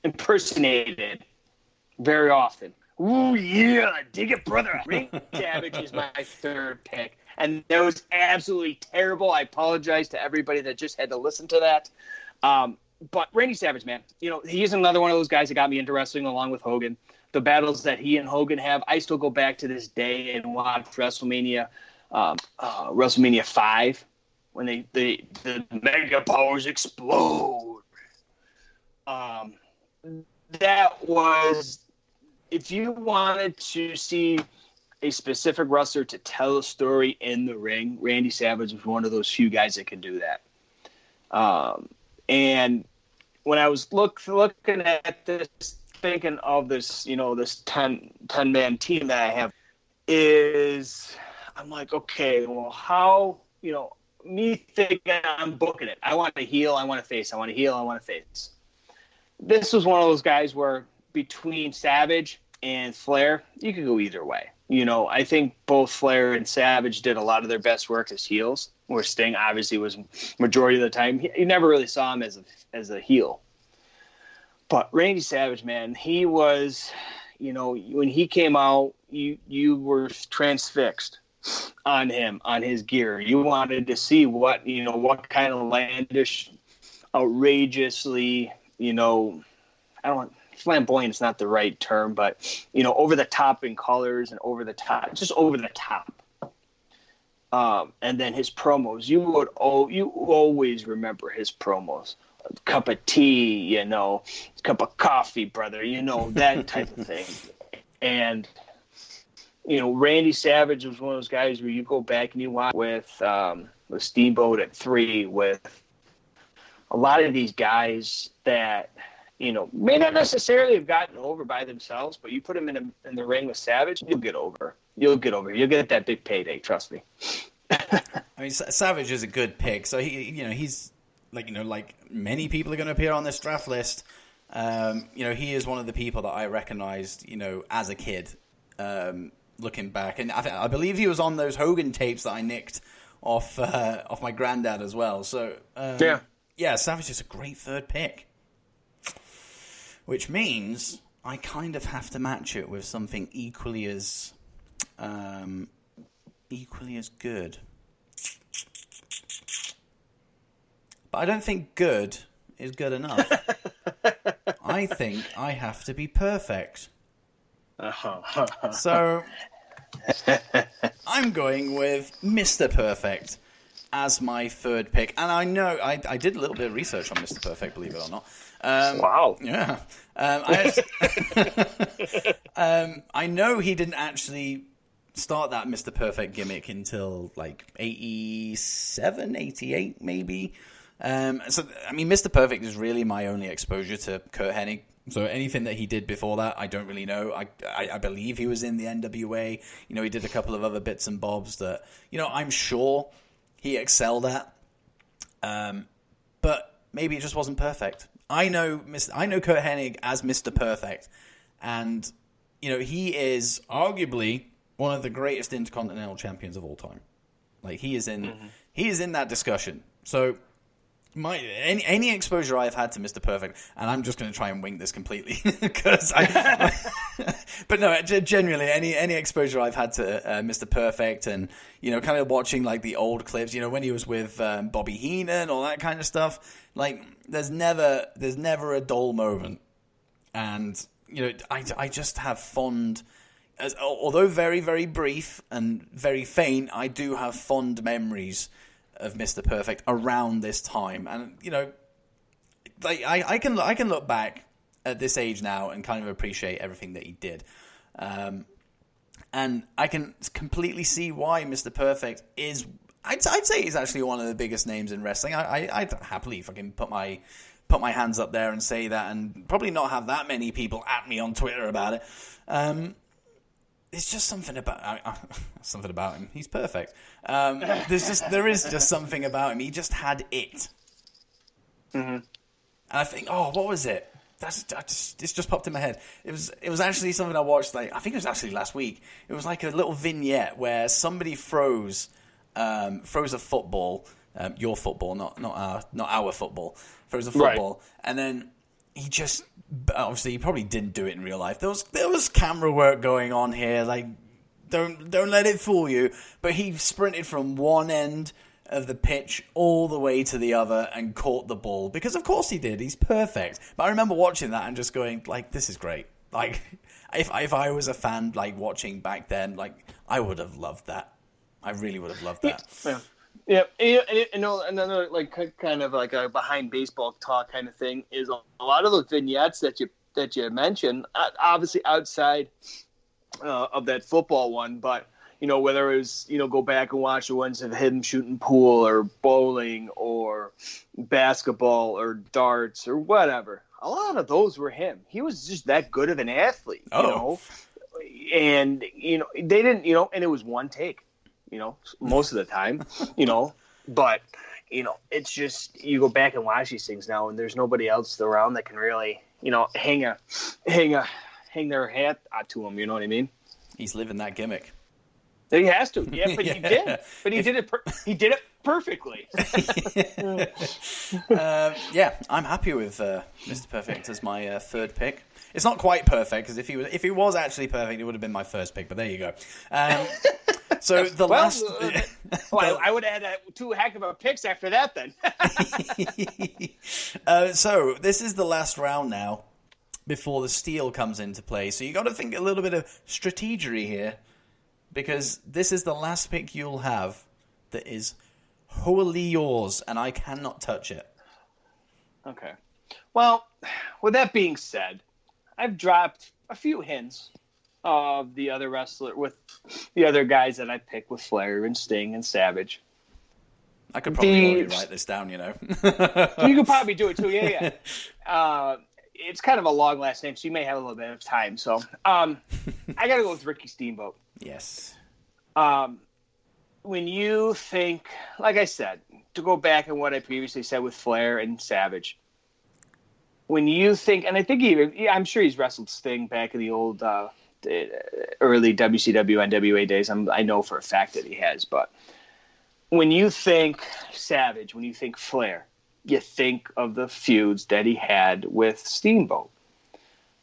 impersonated very often. Ooh, yeah, dig it, brother. Ring Savage is my third pick. And that was absolutely terrible. I apologize to everybody that just had to listen to that. But Randy Savage, man, he's another one of those guys that got me into wrestling along with Hogan. The battles that he and Hogan have, I still go back to this day and watch WrestleMania 5 when the mega powers explode. That was, if you wanted to see a specific wrestler to tell a story in the ring, Randy Savage was one of those few guys that could do that. And when I was looking at this, thinking of this, this 10-man team that I have, I'm like, okay, well, how, me thinking I'm booking it. I want to heel, I want to face. I want to heel, I want to face. This was one of those guys where between Savage and Flair, you could go either way. I think both Flair and Savage did a lot of their best work as heels, where Sting obviously was majority of the time. You never really saw him as a heel. But Randy Savage, man, he was, when he came out, you were transfixed on him, on his gear. You wanted to see what kind of outlandish, outrageously, flamboyant is not the right term, but, over the top in colors and over the top. And then his promos, you always remember his promos. A cup of tea, cup of coffee, brother, that type of thing. And, Randy Savage was one of those guys where you go back and you watch with Steamboat at 3, with a lot of these guys that, may not necessarily have gotten over by themselves, but you put them in the ring with Savage, you'll get over. You'll get that big payday, trust me. I mean, Savage is a good pick. So he's like many people are going to appear on this draft list. He is one of the people that I recognized, as a kid, looking back, and I believe he was on those Hogan tapes that I nicked off my granddad as well. So yeah, Savage is a great third pick, which means I kind of have to match it with something equally as good. But I don't think good is good enough. I think I have to be perfect. So I'm going with Mr. Perfect. as my third pick, and I know I did a little bit of research on Mr. Perfect, believe it or not. Wow. Yeah. I know he didn't actually start that Mr. Perfect gimmick until like 87, 88 maybe. So, I mean, Mr. Perfect is really my only exposure to Kurt Hennig. So anything that he did before that, I don't really know. I believe he was in the NWA. You know, he did a couple of other bits and bobs that, you know, I'm sure he excelled at. But maybe it just wasn't perfect. I know Kurt Hennig as Mr. Perfect. And, you know, he is arguably one of the greatest Intercontinental champions of all time. Like, he is in that discussion. So any exposure I've had to Mr. Perfect, and I'm just going to try and wing this completely because but no, genuinely, any exposure I've had to Mr. Perfect, and you know, kind of watching like the old clips, you know, when he was with Bobby Heenan, all that kind of stuff. Like, there's never a dull moment, and you know, I just have fond. Although very, very brief and very faint, I do have fond memories of Mr. Perfect around this time. And, you know, like I can look back at this age now and kind of appreciate everything that he did. And I can completely see why Mr. Perfect is, I'd say he's actually one of the biggest names in wrestling. I'd happily fucking put my hands up there and say that, and probably not have that many people at me on Twitter about it. It's just something about him. He's perfect. There is just something about him. He just had it. Mm-hmm. And I think, what was it? It's just popped in my head. It was actually something I watched. Like, I think it was actually last week. It was like a little vignette where somebody froze a football, your football, not our football. Froze a football, right. And then he just. Obviously, he probably didn't do it in real life. There was camera work going on here. Like, don't let it fool you. But he sprinted from one end of the pitch all the way to the other and caught the ball, because of course he did. He's perfect. But I remember watching that and just going, like, this is great. Like, if I was a fan, like, watching back then, like, I would have loved that. I really would have loved that. Yeah. Yeah, and another like kind of like a behind baseball talk kind of thing is a lot of those vignettes that you mentioned, obviously outside of that football one, but you know, whether it was, you know, go back and watch the ones of him shooting pool or bowling or basketball or darts or whatever, a lot of those were him. He was just that good of an athlete, you know, and you know, they didn't, you know, and it was one take. You know, most of the time, you know, but, you know, it's just, you go back and watch these things now and there's nobody else around that can really, you know, hang their hat to him. You know what I mean? He's living that gimmick. He has to. Yeah, but he did. But he did it perfectly. Yeah, I'm happy with Mr. Perfect as my third pick. It's not quite perfect, because if he was actually perfect, it would have been my first pick. But there you go. So the last... I would have had two heck of a picks after that then. So this is the last round now before the steal comes into play. So you got to think a little bit of strategery here, because this is the last pick you'll have that is wholly yours, and I cannot touch it. Okay. Well, with that being said, I've dropped a few hints of the other wrestler with the other guys that I picked with Flair and Sting and Savage. I could probably already write this down, you know. You could probably do it too, yeah. It's kind of a long last name, so you may have a little bit of time. So I got to go with Ricky Steamboat. Yes. When you think, like I said, to go back on what I previously said with Flair and Savage, when you think, and I think I'm sure he's wrestled Sting back in the old early WCW NWA days. I know for a fact that he has. But when you think Savage, when you think Flair, you think of the feuds that he had with Steamboat.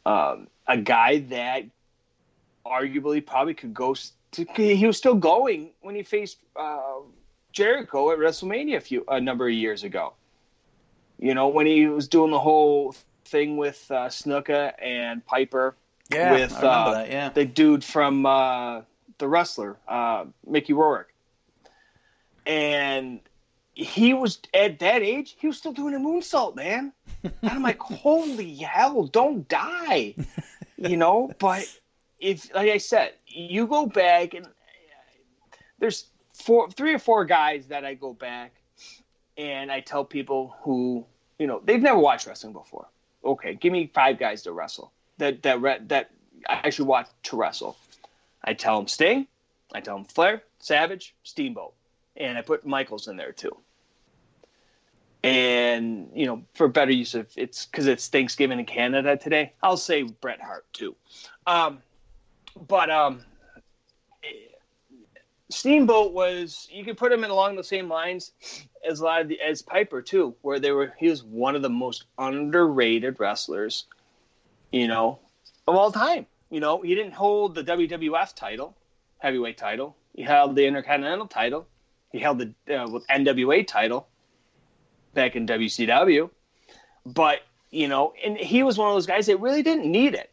A guy that arguably probably could go. He was still going when he faced Jericho at WrestleMania a number of years ago. You know, when he was doing the whole thing with Snuka and Piper. Yeah, with I remember that, yeah. The dude from The Wrestler, Mickey Rourke. And he was at that age, he was still doing a moonsault, man. And I'm like, holy hell, don't die. But if, like I said, you go back and there's 3 or 4 guys that I go back and I tell people who, they've never watched wrestling before. Okay, give me 5 guys to wrestle that I should watch to wrestle. I tell them Sting, I tell them Flair, Savage, Steamboat, and I put Michaels in there too. And, for better use of, it's because it's Thanksgiving in Canada today, I'll say Bret Hart too. But Steamboat was, you could put him in along the same lines as as Piper too, where he was one of the most underrated wrestlers, of all time. He didn't hold the WWF title, heavyweight title. He held the Intercontinental title. He held the NWA title back in WCW. But, and he was one of those guys that really didn't need it.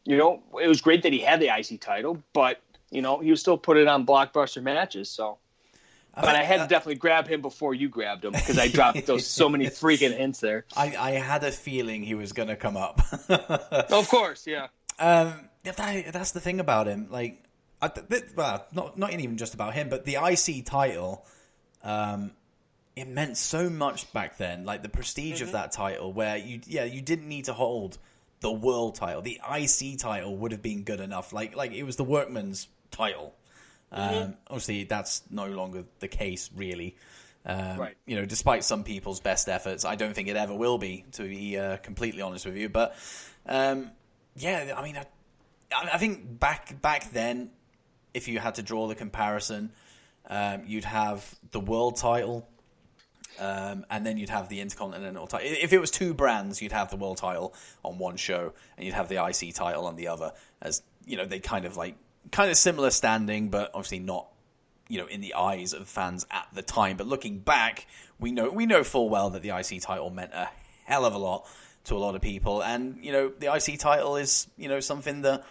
It was great that he had the IC title, but, he was still putting on blockbuster matches. So, but I had to definitely grab him before you grabbed him because I dropped so many freaking hints there. I had a feeling he was going to come up. Of course, yeah. That's the thing about him. Like, not even just about him, but the IC title, it meant so much back then. Like the prestige of that title, where you didn't need to hold the world title. The IC title would have been good enough. Like it was the workman's title. Obviously, that's no longer the case, really. Right. Despite some people's best efforts, I don't think it ever will be, to be completely honest with you. But I think back then, if you had to draw the comparison, you'd have the world title, and then you'd have the Intercontinental title. If it was 2 brands, you'd have the world title on one show, and you'd have the IC title on the other. As they kind of similar standing, but obviously not, in the eyes of fans at the time. But looking back, we know full well that the IC title meant a hell of a lot to a lot of people, and the IC title is something that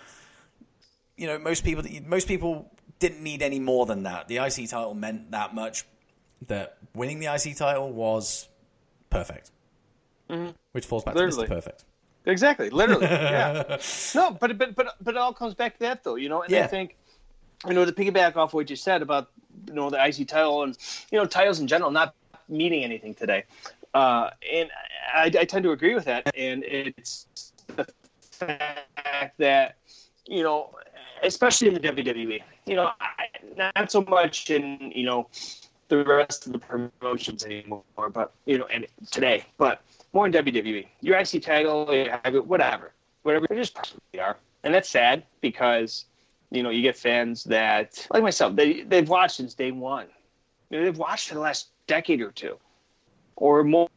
most people didn't need any more than that. The IC title meant that much that winning the IC title was perfect, which falls back to Mr. Perfect. Exactly, literally, yeah. No, but it all comes back to that though, and I think, to piggyback off what you said about the IC title and titles in general not meaning anything today, and I tend to agree with that, and it's the fact that especially in the WWE, not so much in the rest of the promotions anymore, but and today, but more in WWE. Your IC title, whatever, they just probably are, and that's sad because you get fans that, like myself, they've watched since day one. They've watched for the last decade or 2, or more,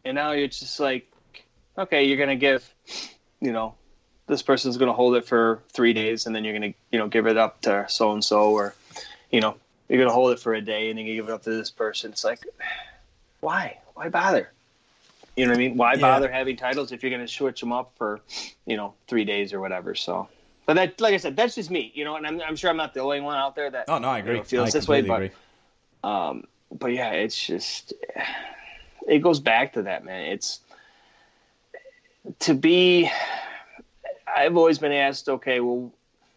and now you're just like, okay, you're gonna give, this person's gonna hold it for 3 days, and then you're gonna, give it up to so and so, or you're gonna hold it for a day, and then you give it up to this person. It's like, why bother? You know what I mean? Why bother having titles if you're going to switch them up for, 3 days or whatever? So, but that, like I said, that's just me, and I'm sure I'm not the only one out there that. Oh no, I agree. Feels this way, but yeah, it's just, it goes back to that, man. It's to be. I've always been asked, okay, well,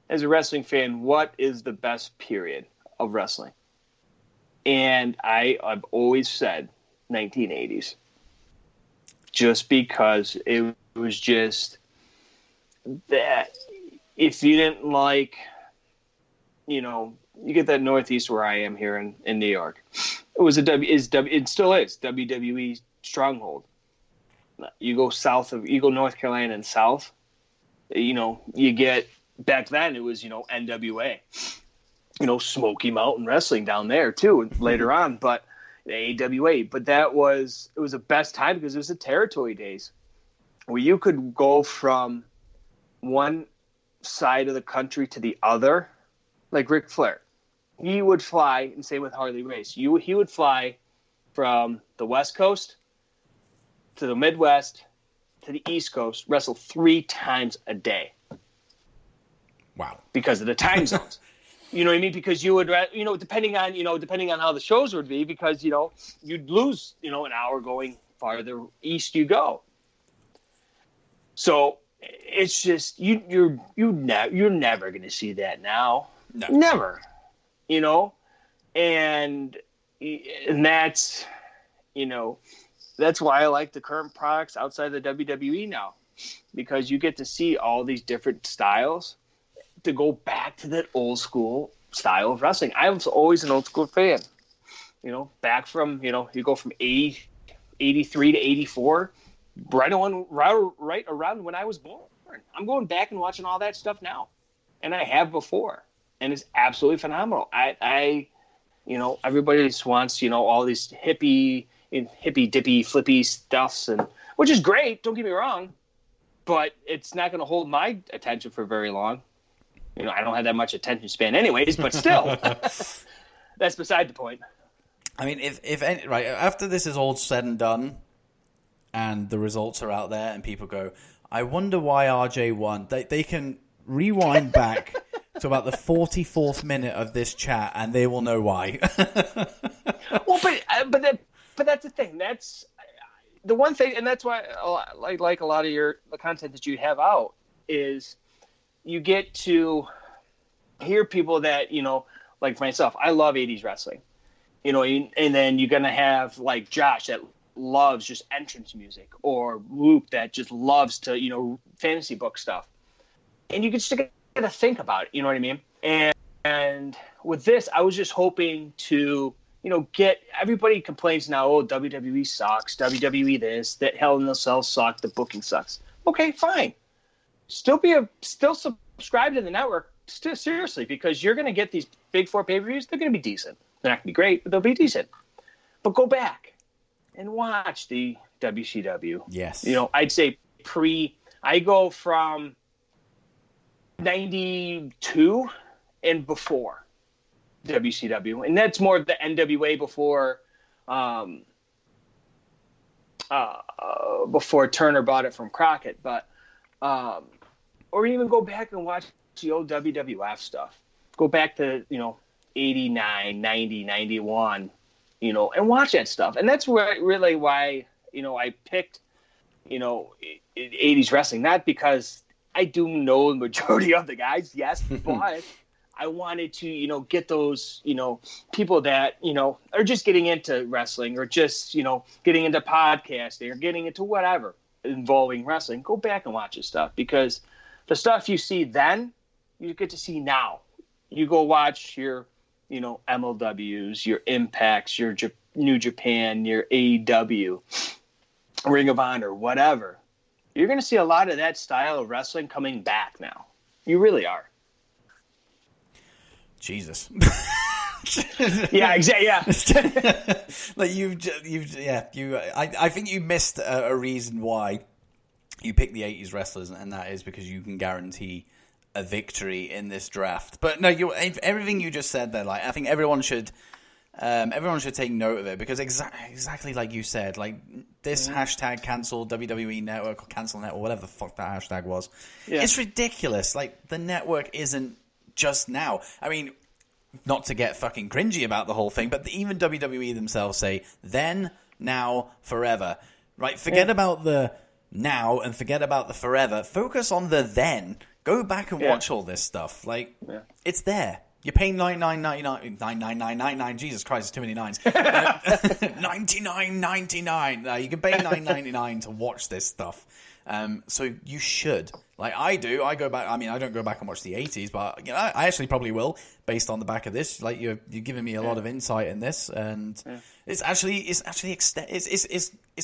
as a wrestling fan, what is the best period of wrestling? And I've always said 1980s. Just because it was just that if you didn't like, you get that Northeast where I am here in New York. It was it still is WWE stronghold. You go North Carolina and south, you get, back then it was, NWA, Smoky Mountain Wrestling down there too, later on, but the AWA, but it was the best time because it was the territory days where you could go from one side of the country to the other, like Ric Flair. He would fly, and same with Harley Race. He would fly from the West Coast to the Midwest to the East Coast, wrestle 3 times a day. Wow. Because of the time zones. You know what I mean? Because you would, depending on how the shows would be, because, you'd lose, an hour going farther east you go. So it's just, you're never going to see that now. No. Never, and that's, that's why I like the current products outside the WWE now, because you get to see all these different styles to go back to that old school style of wrestling. I was always an old school fan, back from, you go from 83 to 84, right around when I was born. I'm going back and watching all that stuff now, and I have before, and it's absolutely phenomenal. Everybody just wants, all these hippie dippy flippy stuffs, and which is great, don't get me wrong, but it's not going to hold my attention for very long. I don't have that much attention span anyways, but still, that's beside the point. I mean, if right after this is all said and done, and the results are out there, and people go, I wonder why RJ won. They can rewind back to about the 44th minute of this chat, and they will know why. Well, but that's the thing. That's the one thing, and that's why I like a lot of the content that you have out is you get to hear people that, like myself, I love 80s wrestling, and then you're going to have like Josh that loves just entrance music, or Luke that just loves to, fantasy book stuff. And you just got to think about it, you know what I mean? And with this, I was just hoping to, get everybody complains now, oh, WWE sucks, WWE this, that Hell in a Cell sucked, the booking sucks. Okay, fine. Still subscribe to the network, seriously, because you're going to get these big four pay-per-views. They're going to be decent. They're not going to be great, but they'll be decent. But go back and watch the WCW. Yes. I'd say I go from 92 and before WCW, and that's more the NWA before Turner bought it from Crockett, but or even go back and watch the old WWF stuff. Go back to 89, 90, 91, and watch that stuff. And that's really why I picked 80s wrestling, not because I do know the majority of the guys, yes, but I wanted to, get those, people that, are just getting into wrestling, or just, getting into podcasting, or getting into whatever involving wrestling. Go back and watch this stuff, because the stuff you see then, you get to see now. You go watch your, MLWs, your Impacts, your New Japan, your AEW, Ring of Honor, whatever. You're going to see a lot of that style of wrestling coming back now. You really are. Jesus. Yeah, exactly. Yeah. Like I think you missed a reason why you picked the 80s wrestlers, and that is because you can guarantee a victory in this draft. But no, everything you just said there, like, I think everyone should take note of it, because exactly like you said, like this hashtag cancel WWE Network, or cancel network, whatever the fuck that hashtag was. Yeah. It's ridiculous. Like, the network isn't just now. I mean, not to get fucking cringy about the whole thing, but even WWE themselves say then, now, forever. Right? Forget about the now and forget about the forever. Focus on the then. Go back and watch all this stuff. Like, it's there. You're paying $99.99. Jesus Christ, it's too many nines. $99.99. You can pay $9.99 to watch this stuff. So you should. Like I do. I go back. I mean, I don't go back and watch the 80s, but I actually probably will, based on the back of this. Like you're giving me a lot of insight in this, and it's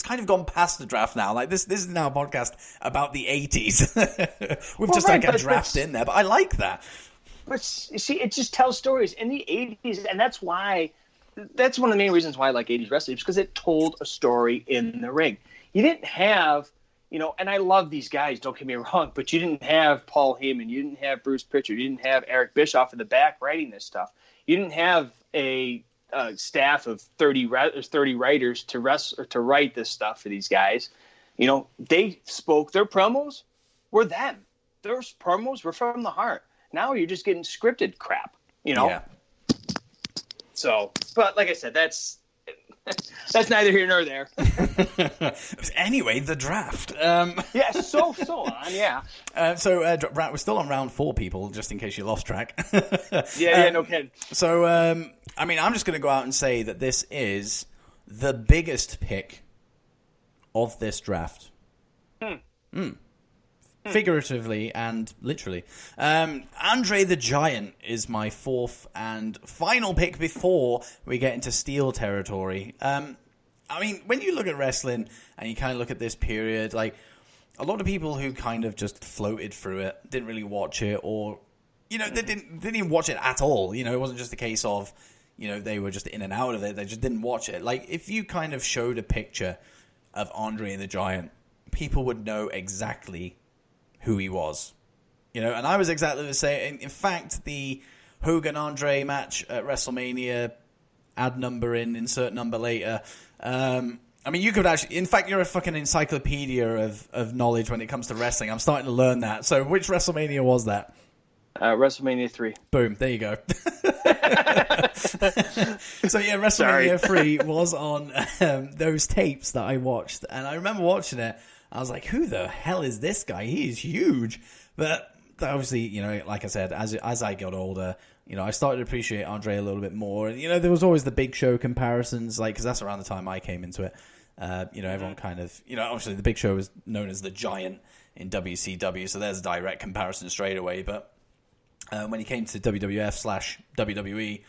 kind of gone past the draft now. Like this is now a podcast about the 80s. We've just like a draft in there, but I like that. But you see, it just tells stories in the 80s, and that's one of the main reasons why I like 80s wrestling, because it told a story in the ring. You didn't have, and I love these guys, don't get me wrong, but you didn't have Paul Heyman, you didn't have Bruce Pritchard, you didn't have Eric Bischoff in the back writing this stuff. You didn't have a staff of 30 writers to write this stuff for these guys. They spoke, their promos were them. Their promos were from the heart. Now you're just getting scripted crap. Yeah. So, but like I said, that's neither here nor there. Anyway, the draft. Yeah, so on, yeah. Rat, we're still on round 4, people, just in case you lost track. Yeah, no kidding. So, I mean, I'm just going to go out and say that this is the biggest pick of this draft. Figuratively and literally. Andre the Giant is my 4th and final pick before we get into Steel territory. I mean, when you look at wrestling and you kind of look at this period, like, a lot of people who kind of just floated through it, didn't really watch it, or, you know, they didn't even watch it at all. You know, it wasn't just a case of, you know, they were just in and out of it. They just didn't watch it. Like, if you kind of showed a picture of Andre the Giant, people would know exactly who he was, you know, and I was exactly the same. In fact, the Hogan-Andre match at WrestleMania, add number in, insert number later. I mean, you could actually, in fact, you're a fucking encyclopedia of knowledge when it comes to wrestling. I'm starting to learn that. So which WrestleMania was that? WrestleMania 3. Boom, there you go. So yeah, WrestleMania 3 was on those tapes that I watched, and I remember watching it. I was like, who the hell is this guy? He is huge. But obviously, you know, like I said, as I got older, you know, I started to appreciate Andre a little bit more. And, you know, there was always the Big Show comparisons, like, because that's around the time I came into it. You know, everyone kind of, you know, obviously the Big Show was known as the Giant in WCW, so there's a direct comparison straight away. But when he came to WWF/WWE,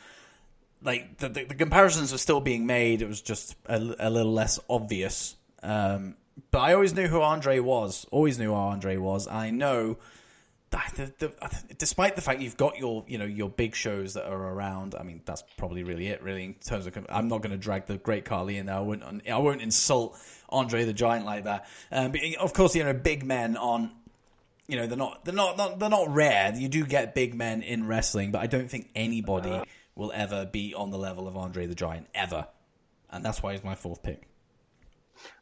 like, the comparisons were still being made. It was just a little less obvious. But I always knew who Andre was. Always knew who Andre was. I know that despite the fact you've got your big shows that are around. I mean, that's probably really it. Really, in terms of, I'm not going to drag the Great Khali in there. I won't insult Andre the Giant like that. But of course, you know, big men on. You know, they're not rare. You do get big men in wrestling, but I don't think anybody will ever be on the level of Andre the Giant ever, and that's why he's my 4th pick.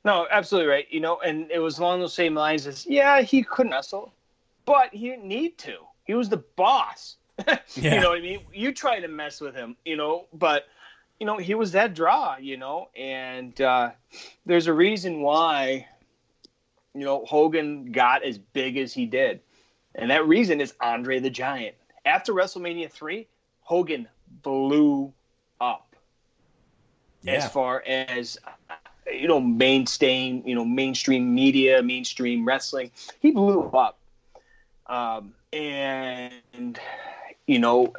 No, absolutely right. You know, and it was along those same lines as, yeah, he couldn't wrestle, but he didn't need to. He was the boss. Yeah. You know what I mean? You try to mess with him, you know, but, you know, he was that draw, you know, and there's a reason why, you know, Hogan got as big as he did. And that reason is Andre the Giant. After WrestleMania 3, Hogan blew up. Yeah. As far as, you know, mainstream media, mainstream wrestling. He blew up. And, you know,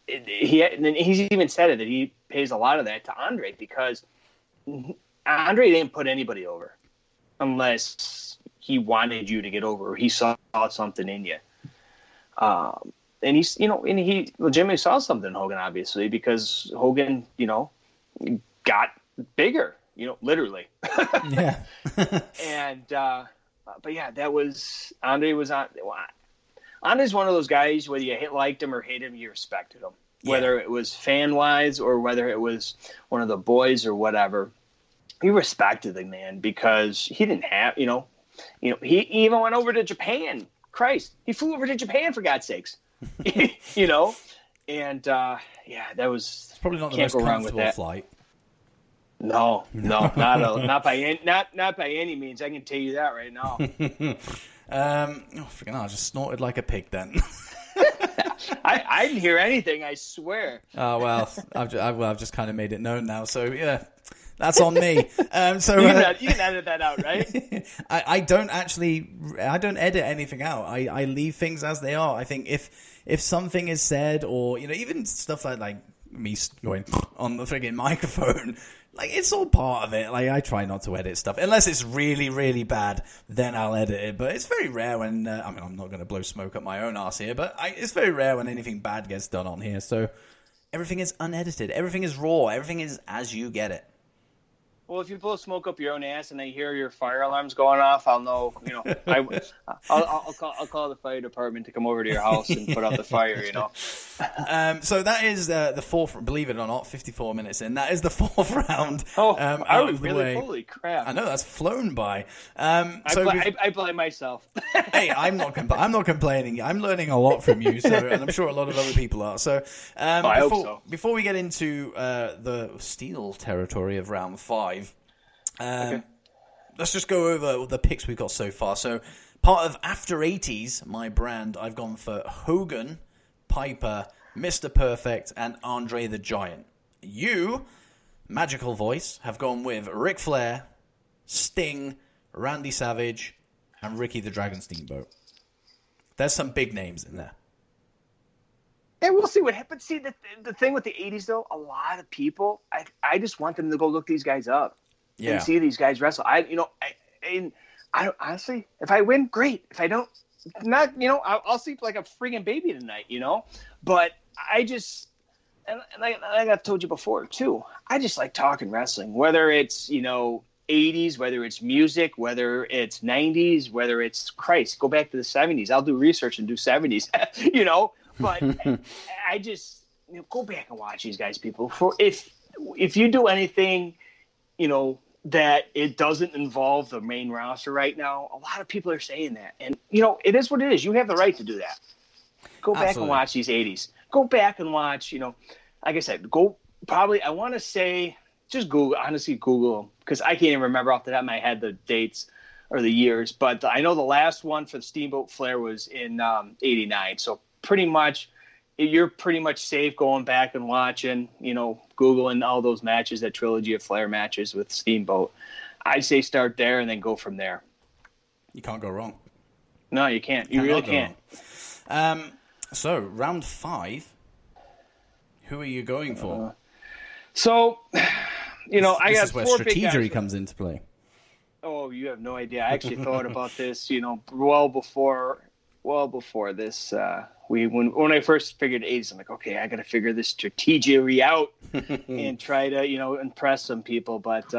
he's even said it, that he pays a lot of that to Andre, because Andre didn't put anybody over unless he wanted you to get over, or he saw something in you. And he's, you know, and he legitimately saw something in Hogan, obviously, because Hogan, you know, got bigger, you know, literally. Yeah. And, but yeah, that was, Andre's one of those guys, whether you liked him or hated him, you respected him. Yeah. Whether it was fan-wise or whether it was one of the boys or whatever, you respected the man, because he didn't have, you know, he even went over to Japan. Christ, he flew over to Japan, for God's sakes. You know, and yeah, that was, it's probably not the most comfortable flight. No, not by any means. I can tell you that right now. Freaking hell, I just snorted like a pig then. I didn't hear anything, I swear. Oh well, I've just kind of made it known now. So yeah, that's on me. So you can edit that out, right? I don't edit anything out. I leave things as they are. I think if something is said, or, you know, even stuff like me going on the friggin' microphone, like, it's all part of it. Like, I try not to edit stuff unless it's really, really bad. Then I'll edit it. But it's very rare when I mean, I'm not going to blow smoke up my own ass here, but it's very rare when anything bad gets done on here. So everything is unedited. Everything is raw. Everything is as you get it. Well, if you blow smoke up your own ass and I hear your fire alarms going off, I'll know. You know, I'll call the fire department to come over to your house and put out the fire. You know. So that is the fourth, believe it or not, 54 minutes in. That is the fourth round. Are we really? Holy crap. I know, that's flown by. I blame myself. Hey, I'm not complaining. I'm learning a lot from you, and I'm sure a lot of other people are. So, I hope so. Before we get into the steel territory of round 5, let's just go over the picks we've got so far. So, part of After 80's, my brand, I've gone for Hogan, Piper, Mr. Perfect, and Andre the Giant. You, Magical Voice, have gone with Ric Flair, Sting, Randy Savage, and Ricky the Dragon Steamboat. There's some big names in there. And we'll see what happens. See, the thing with the 80s, though, a lot of people, I just want them to go look these guys up and see these guys wrestle. I honestly, if I win, great. If I don't, not, I'll sleep like a friggin' baby tonight, But I just, and like I've told you before, too, I just like talking wrestling, whether it's, 80s, whether it's music, whether it's 90s, whether it's, Christ, go back to the 70s. I'll do research and do 70s, But I just go back and watch these guys, people. For if you do anything, that it doesn't involve the main roster right now, a lot of people are saying that, and it is what it is. You have the right to do that. Go back and watch these 80s. Go back and watch. Like I said, I want to say just Google them, because I can't even remember off the top of my head the dates or the years. But I know the last one for the Steamboat Flair was in '89. So you're pretty much safe going back and watching, Googling all those matches, that trilogy of Flair matches with Steamboat. I'd say start there and then go from there. You can't go wrong. No, you can't. You really can't. So, round 5, who are you going for? I got this is 4 where big guys. strategy comes into play. Oh, you have no idea. I actually thought about this, well before this. When I first figured 80s, I'm like, okay, I got to figure this strategy out and try to, impress some people. But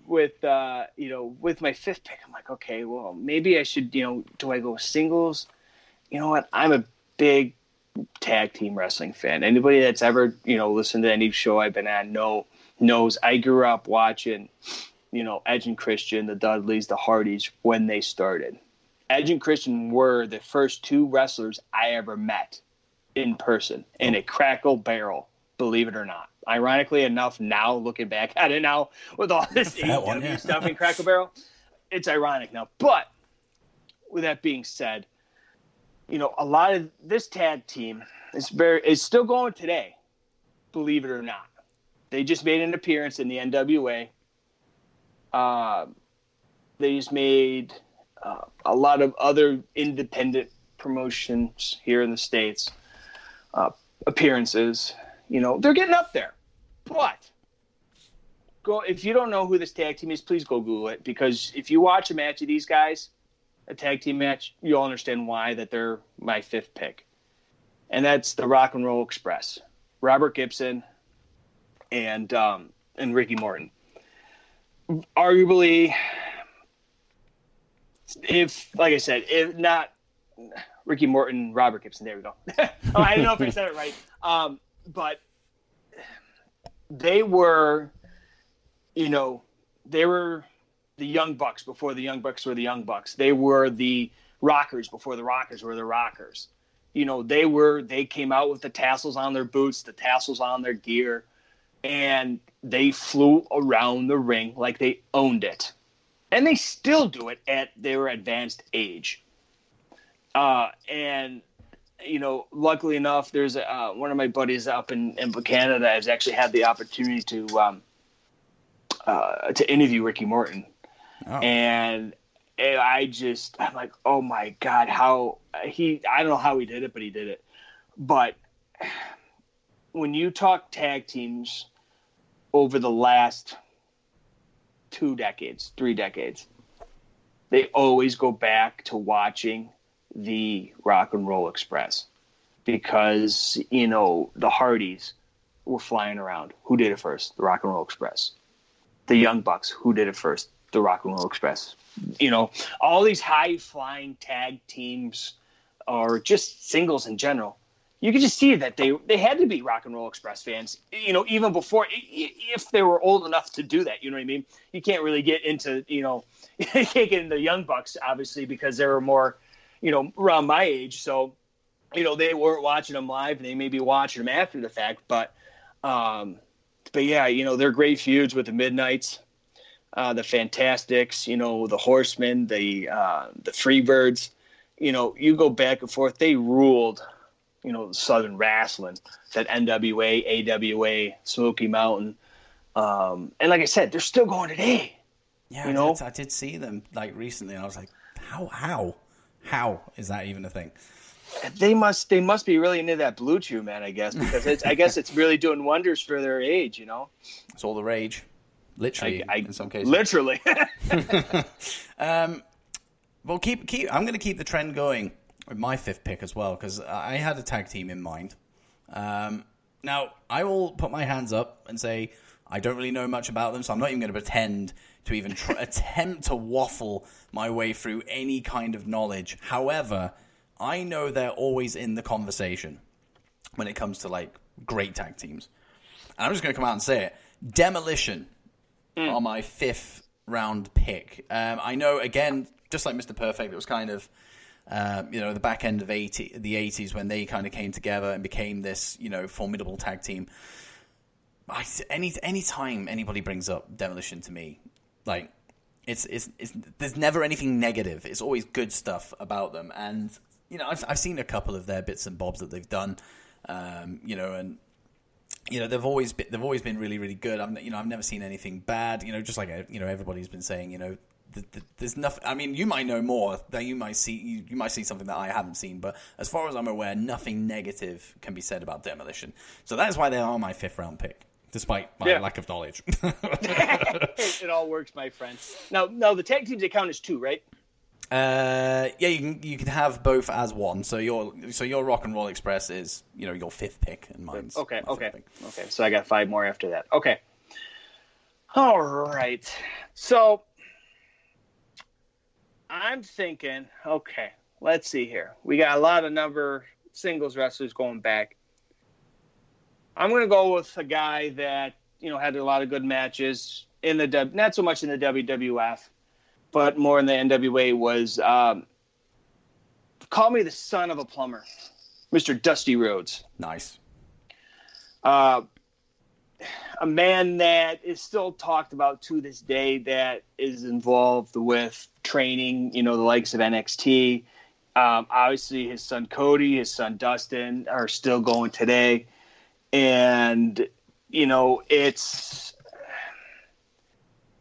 with my 5th pick, I'm like, okay, well, maybe I should, do I go singles? You know what? I'm a big tag team wrestling fan. Anybody that's ever, listened to any show I've been on knows I grew up watching, Edge and Christian, the Dudleys, the Hardys when they started. Edge and Christian were the first 2 wrestlers I ever met in person in a Crackle Barrel, believe it or not. Ironically enough, now looking back at it now with all this AEW stuff in Crackle Barrel, it's ironic now. But with that being said, a lot of this tag team is still going today, believe it or not. They just made an appearance in the NWA. They just made a lot of other independent promotions here in the States, appearances. They're getting up there. But if you don't know who this tag team is, please go Google it, because if you watch a match of these guys, a tag team match, you'll understand why that they're my 5th pick. And that's the Rock and Roll Express. Robert Gibson and Ricky Morton. Arguably, if not Ricky Morton, Robert Gibson, there we go. I don't know if I said it right. But they were the Young Bucks before the Young Bucks were the Young Bucks. They were the Rockers before the Rockers were the Rockers. They came out with the tassels on their boots, the tassels on their gear, and they flew around the ring like they owned it. And they still do it at their advanced age. Luckily enough, there's one of my buddies up in Canada has actually had the opportunity to interview Ricky Morton. Oh. And I'm like, oh my God, I don't know how he did it, but he did it. But when you talk tag teams over the last 2 decades, 3 decades, they always go back to watching the Rock and Roll Express, because, the Hardys were flying around. Who did it first? The Rock and Roll Express. The Young Bucks, who did it first? The Rock and Roll Express. All these high-flying tag teams, or just singles in general, you could just see that they had to be Rock and Roll Express fans, even before, if they were old enough to do that. You know what I mean? You can't really get into, you can't get into Young Bucks, obviously, because they were more, around my age. So, they weren't watching them live, and they may be watching them after the fact. But yeah, they're great feuds with the Midnights, the Fantastics, the Horsemen, the Freebirds. You go back and forth. They ruled, Southern wrestling, that NWA, AWA, Smoky Mountain. And like I said, they're still going today. Yeah, I did see them like recently, and I was like, how is that even a thing? They must be really into that Blue Chew, man, I guess, because it's really doing wonders for their age, It's all the rage. Literally, in some cases. Literally. Well, I'm going to keep the trend going with my fifth pick as well, because I had a tag team in mind. Now, I will put my hands up and say I don't really know much about them, so I'm not even going to pretend to even attempt to waffle my way through any kind of knowledge. However, I know they're always in the conversation when it comes to like great tag teams. And I'm just going to come out and say it. Demolition are my fifth round pick. I know, again, just like Mr. Perfect, it was kind of, the back end of the 80s when they kind of came together and became this, formidable tag team. Any time anybody brings up Demolition to me, like, it's there's never anything negative. It's always good stuff about them. And, I've seen a couple of their bits and bobs that they've done, and they've always been really, really good. I've never seen anything bad. Just like everybody's been saying. There's nothing. I mean, you might know more. That you might see something that I haven't seen. But as far as I'm aware, nothing negative can be said about Demolition. So that is why they are my fifth round pick, despite my lack of knowledge. It all works, my friend. Now the tag teams, they count as two, right? You can have both as one. So your Rock and Roll Express is your fifth pick, and mine's okay. So I got 5 more after that. Okay. All right. So I'm thinking, okay, let's see here. We got a lot of number singles wrestlers going back. I'm going to go with a guy that had a lot of good matches in not so much in the WWF. But more in the NWA was, call me the son of a plumber, Mr. Dusty Rhodes. Nice. A man that is still talked about to this day, that is involved with training, the likes of NXT. Obviously, his son Cody, his son Dustin are still going today. And,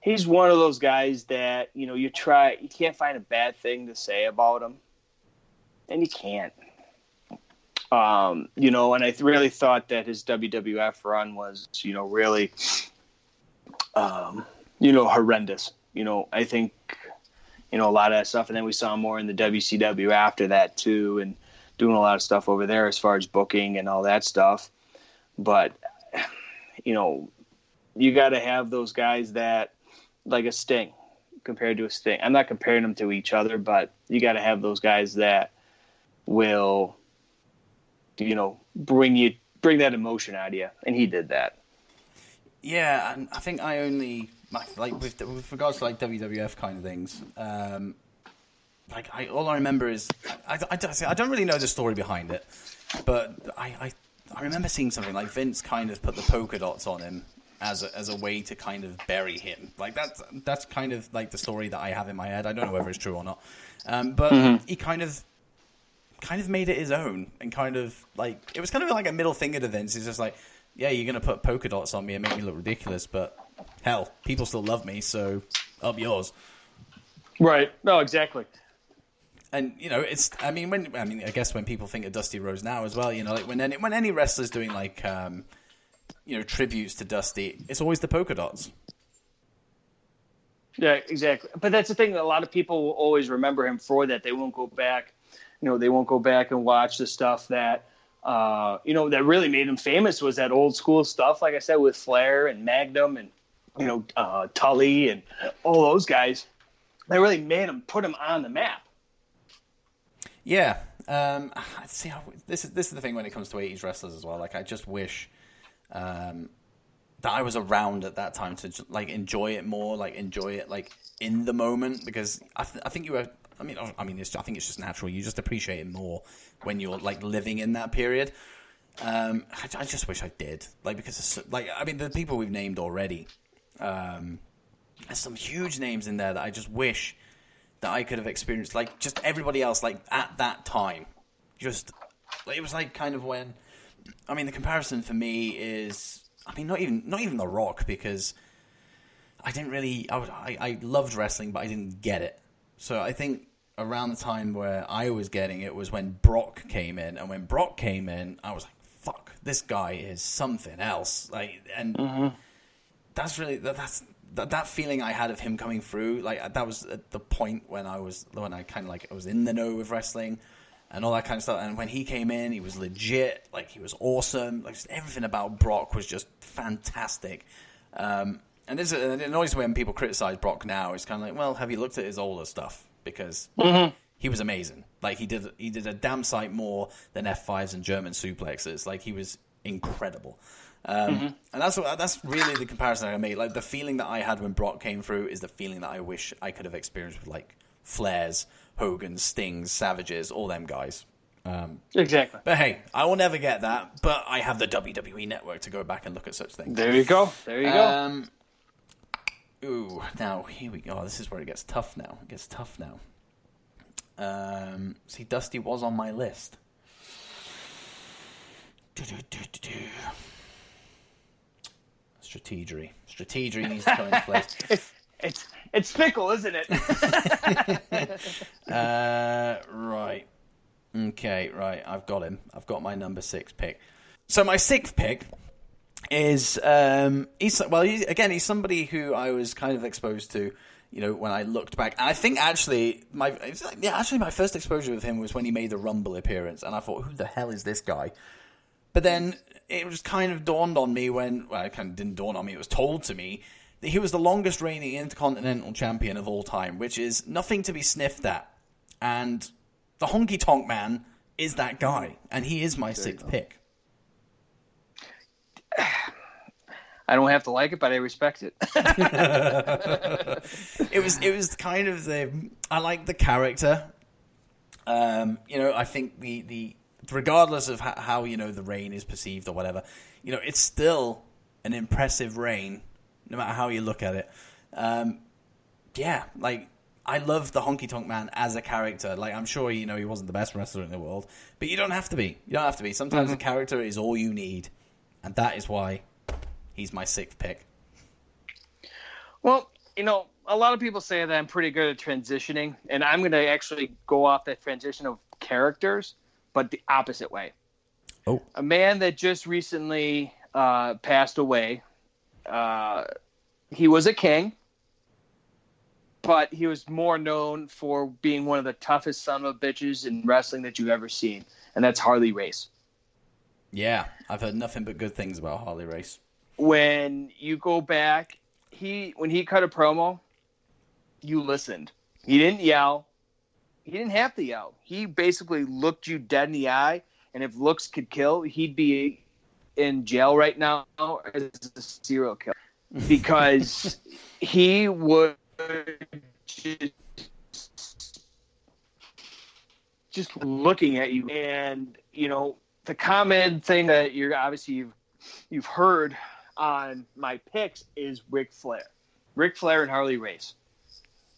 he's one of those guys that, you can't find a bad thing to say about him. And you can't. And I really thought that his WWF run was, really, horrendous. I think, a lot of that stuff. And then we saw him more in the WCW after that, too, and doing a lot of stuff over there as far as booking and all that stuff. But, you got to have those guys that, like a Sting, compared to a Sting. I'm not comparing them to each other, but you got to have those guys that will, bring that emotion out of you, and he did that. Yeah, and I think I only like with regards to like WWF kind of things. All I remember is I don't really know the story behind it, but I remember seeing something like Vince kind of put the polka dots on him as a way to kind of bury him. Like that's kind of like the story that I have in my head. I don't know whether it's true or not. But he kind of made it his own, and kind of like it was kind of like a middle finger to Vince. He's just like, yeah, you're gonna put polka dots on me and make me look ridiculous, but hell, people still love me, so up yours. Right. No, exactly. And I guess when people think of Dusty Rhodes now as well, like when any wrestler's doing like tributes to Dusty, it's always the polka dots. Yeah, exactly. But that's the thing, that a lot of people will always remember him for that. They won't go back, they won't go back and watch the stuff that, that really made him famous was that old school stuff, like I said, with Flair and Magnum and, Tully and all those guys. That really made him, put him on the map. Yeah, See, this is the thing when it comes to 80s wrestlers as well. Like, I just wish that I was around at that time to like enjoy it more, like enjoy it like in the moment, because I think you were. I think it's just natural. You just appreciate it more when you're like living in that period. I just wish I did, like, because it's, like, I mean, the people we've named already. There's some huge names in there that I just wish that I could have experienced, like, just everybody else, like, at that time. Just, like, it was like kind of when, I mean, the comparison for me is, I mean, not even The Rock, because I didn't really, I loved wrestling, but I didn't get it. So I think around the time where I was getting it was when Brock came in, and when Brock came in, I was like, fuck, this guy is something else. Like, and that's really, that feeling I had of him coming through, like, that was at the point when I kind of like, I was in the know with wrestling and all that kind of stuff. And when he came in, he was legit, like, he was awesome. Like, just everything about Brock was just fantastic. And it annoys when people criticize Brock now. It's kind of like, well, have you looked at his older stuff? Because he was amazing. Like, he did a damn sight more than F5s and German suplexes. Like, he was incredible. And that's really the comparison I made. Like, the feeling that I had when Brock came through is the feeling that I wish I could have experienced with, like, Flairs, Hogans, Stings, Savages, all them guys. Exactly. But hey, I will never get that. But I have the WWE Network to go back and look at such things. There you go. Ooh, now here we go. This is where it gets tough now. See, Dusty was on my list. Strategery needs to come into place. It's fickle, isn't it? Right. Okay, right. I've got him. I've got my number 6 pick. So my 6th pick is he's somebody who I was kind of exposed to, you know, when I looked back. And I think actually my first exposure with him was when he made the Rumble appearance, and I thought, who the hell is this guy? But then it was kind of dawned on me it kind of didn't dawn on me, it was told to me that he was the longest reigning Intercontinental Champion of all time, which is nothing to be sniffed at. And the Honky Tonk Man is that guy, and he is my 6th pick. I don't have to like it, but I respect it. It was kind of I like the character. You know, I think the regardless of how you know the reign is perceived or whatever, you know, it's still an impressive reign, no matter how you look at it. Yeah, like, I love the Honky Tonk Man as a character. Like, I'm sure, you know, he wasn't the best wrestler in the world, but you don't have to be. Sometimes a character is all you need, and that is why he's my 6th pick. Well, you know, a lot of people say that I'm pretty good at transitioning, and I'm going to actually go off that transition of characters, but the opposite way. Oh. A man that just recently passed away. He was a king, but he was more known for being one of the toughest son of bitches in wrestling that you've ever seen, and that's Harley Race. Yeah, I've heard nothing but good things about Harley Race. When you go back, when he cut a promo, you listened. He didn't yell. He didn't have to yell. He basically looked you dead in the eye, and if looks could kill, he'd be in jail right now as a serial killer, because he would just looking at you. And, you know, the common thing that you've heard on my picks is Ric Flair and Harley Race.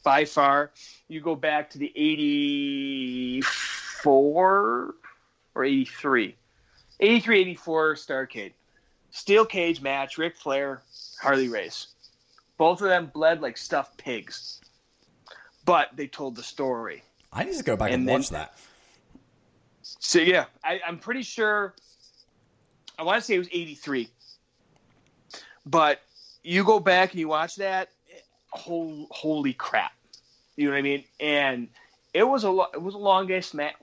By far, you go back to the 84 or 83, 84 Starrcade. Steel cage match, Ric Flair, Harley Race. Both of them bled like stuffed pigs. But they told the story. I need to go back and watch that. So, yeah, I'm pretty sure, I want to say it was 83. But you go back and you watch that, holy crap. You know what I mean? And it was a longish match,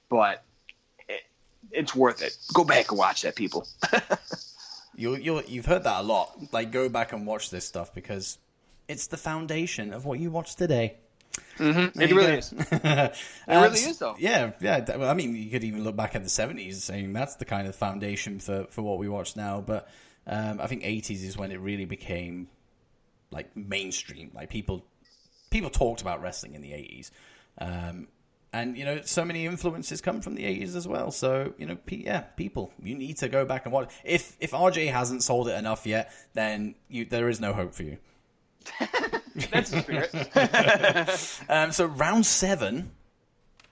but it's worth it. Go back and watch that, people. You've heard that a lot. Like, go back and watch this stuff, because it's the foundation of what you watch today. Mm-hmm. It really is. It really is, though. Yeah. I mean, you could even look back at the 70s saying that's the kind of foundation for what we watch now. But I think 80s is when it really became like mainstream. Like people talked about wrestling in the 80s. And, you know, so many influences come from the 80s as well. So, you know, people, you need to go back and watch. If RJ hasn't sold it enough yet, then there is no hope for you. That's the spirit. So round 7,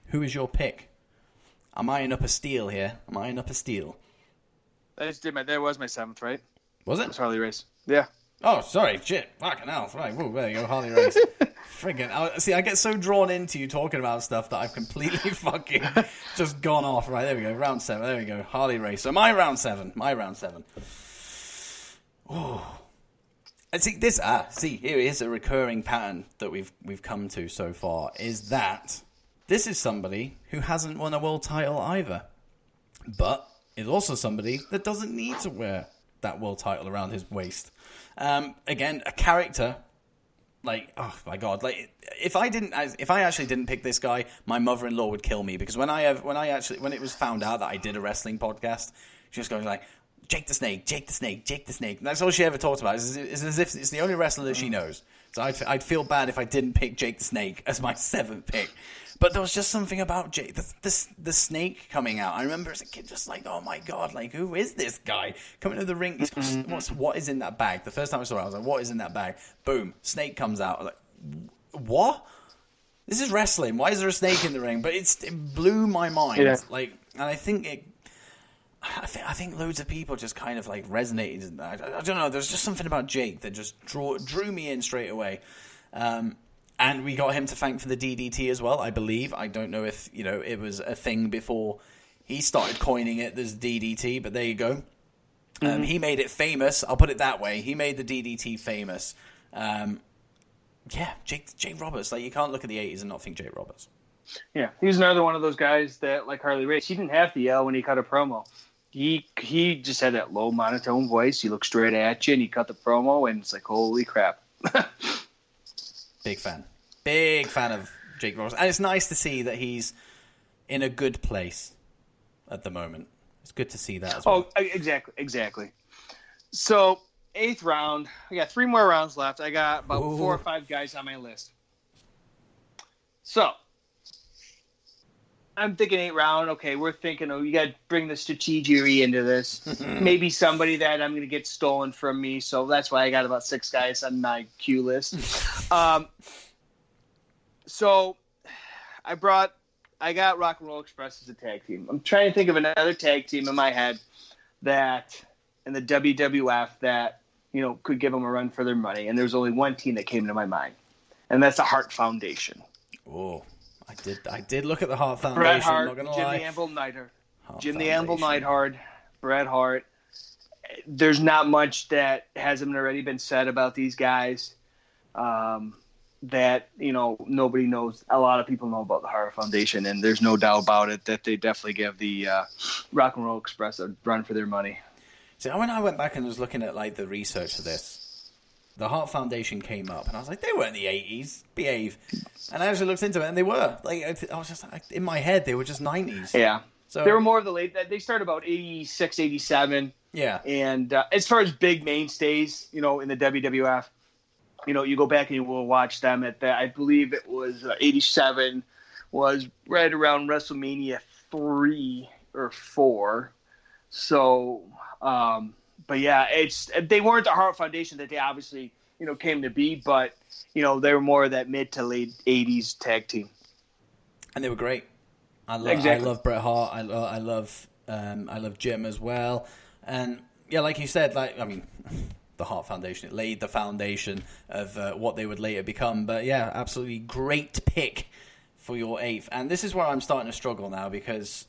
who is your pick? I'm eyeing up a steal here. That was my 7th, right? Was it? It was Harley Race. Yeah. Oh, sorry. Shit. Fucking hell. Right. Whoa, there you go. Harley Race. Friggin'. See, I get so drawn into you talking about stuff that I've completely fucking just gone off. Right. There we go. Round 7. There we go. Harley Race. So my round 7. Oh. And see, here is a recurring pattern that we've come to so far, is that this is somebody who hasn't won a world title either, but is also somebody that doesn't need to wear that world title around his waist. Again, a character, like, oh my god, like if I actually didn't pick this guy, my mother-in-law would kill me, because when it was found out that I did a wrestling podcast, she was going like, Jake the Snake. And that's all she ever talked about. It's as if it's the only wrestler that she knows. So I'd feel bad if I didn't pick Jake the Snake as my 7th pick. But there was just something about Jake, the Snake coming out. I remember as a kid just like, oh my god, like, who is this guy? Coming to the ring, what is in that bag? The first time I saw it, I was like, what is in that bag? Boom, Snake comes out. I was like, what? This is wrestling. Why is there a snake in the ring? But it blew my mind. Yeah. Like, and I think loads of people just kind of like resonated. I don't know. There's just something about Jake that just drew me in straight away. And we got him to thank for the DDT as well, I believe. I don't know if, you know, it was a thing before he started coining it as DDT, but there you go. He made it famous. I'll put it that way. He made the DDT famous. Jake Roberts. Like, you can't look at the 80s and not think Jake Roberts. Yeah, he's another one of those guys that, like Harley Race, he didn't have to yell when he cut a promo. He just had that low monotone voice. He looked straight at you, and he cut the promo, and it's like, holy crap. Big fan of Jake Roberts. And it's nice to see that he's in a good place at the moment. It's good to see that as well. Oh, exactly. So, 8th round. I got 3 more rounds left. I got about 4 or 5 guys on my list. So, I'm thinking 8th round. Okay, we're thinking, you got to bring the strategery into this. Maybe somebody that I'm going to get stolen from me. So that's why I got about 6 guys on my queue list. So I got Rock and Roll Express as a tag team. I'm trying to think of another tag team in my head that in the WWF that, you know, could give them a run for their money. And there's only one team that came to my mind, and that's the Hart Foundation. Oh. I did look at the Hart Foundation. Bret Hart, I'm not gonna Jim lie. the Anvil Neidhart. Jim the Anvil Neidhart, Bret Hart. There's not much that hasn't already been said about these guys that, you know, nobody knows. A lot of people know about the Hart Foundation, and there's no doubt about it that they definitely give the Rock and Roll Express a run for their money. So when I went back and was looking at like the research for this, the Hart Foundation came up, and I was like, they weren't the 80s. Behave. And I actually looked into it, and they were. Like, I was just like, in my head, they were just 90s. Yeah. So they were more of the late. They started about 86, 87. Yeah. And as far as big mainstays, you know, in the WWF, you know, you go back and you will watch them at that. I believe it was 87 was right around WrestleMania 3 or 4. So, but yeah, they weren't the Hart Foundation that they obviously, you know, came to be, but, you know, they were more of that mid to late 80s tag team. And they were great. I love Bret Hart. I love Jim as well. And yeah, like you said, like, I mean, the Hart Foundation, it laid the foundation of what they would later become. But yeah, absolutely great pick for your 8th. And this is where I'm starting to struggle now, because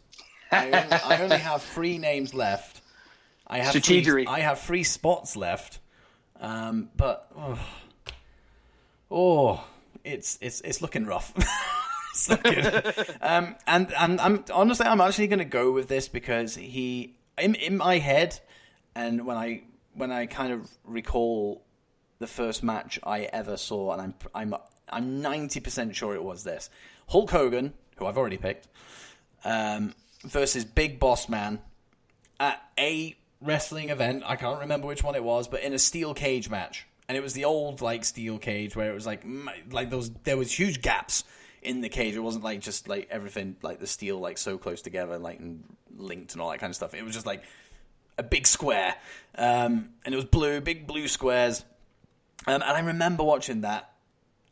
I only have 3 names left. I have 3 spots left. But it's looking rough. It's not good. And I'm honestly, I'm actually going to go with this because he, in my head, and when I kind of recall the first match I ever saw, and I'm 90% sure it was this. Hulk Hogan, who I've already picked, versus Big Boss Man at a wrestling event. I can't remember which one it was, but in a steel cage match. And it was the old, like, steel cage where it was like there was huge gaps in the cage. It wasn't like just like everything, like the steel, like so close together, like and linked and all that kind of stuff. It was just like a big square. And it was blue, big blue squares. And I remember watching that.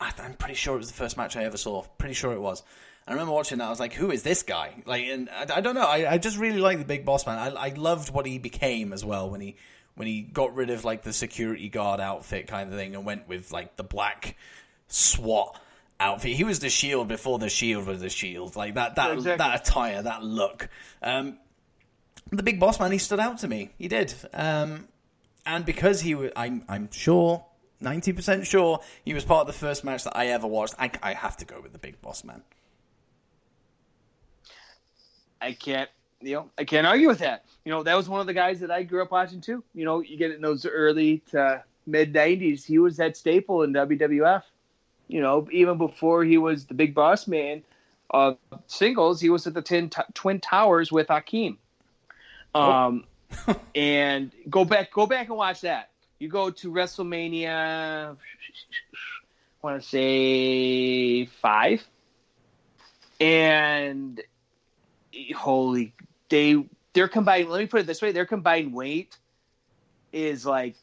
I'm pretty sure it was the first match I ever saw. Pretty sure it was. I remember watching that. I was like, who is this guy? Like, and I don't know. I just really like the Big Boss Man. I loved what he became as well when he got rid of like the security guard outfit kind of thing and went with like the black SWAT outfit. He was the Shield before the Shield was the Shield. Like that exactly. That attire, that look. The Big Boss Man, he stood out to me. He did. And because he was, I'm sure, 90% sure, he was part of the first match that I ever watched. I have to go with the Big Boss Man. I can't argue with that. That was one of the guys that I grew up watching too. You get in those early to mid 90s, he was that staple in WWF. Even before he was the Big Boss Man of singles, he was at the Twin Towers with Hakeem. And go back and watch that. You go to WrestleMania, I want to say 5, and their combined, let me put it this way, their combined weight is like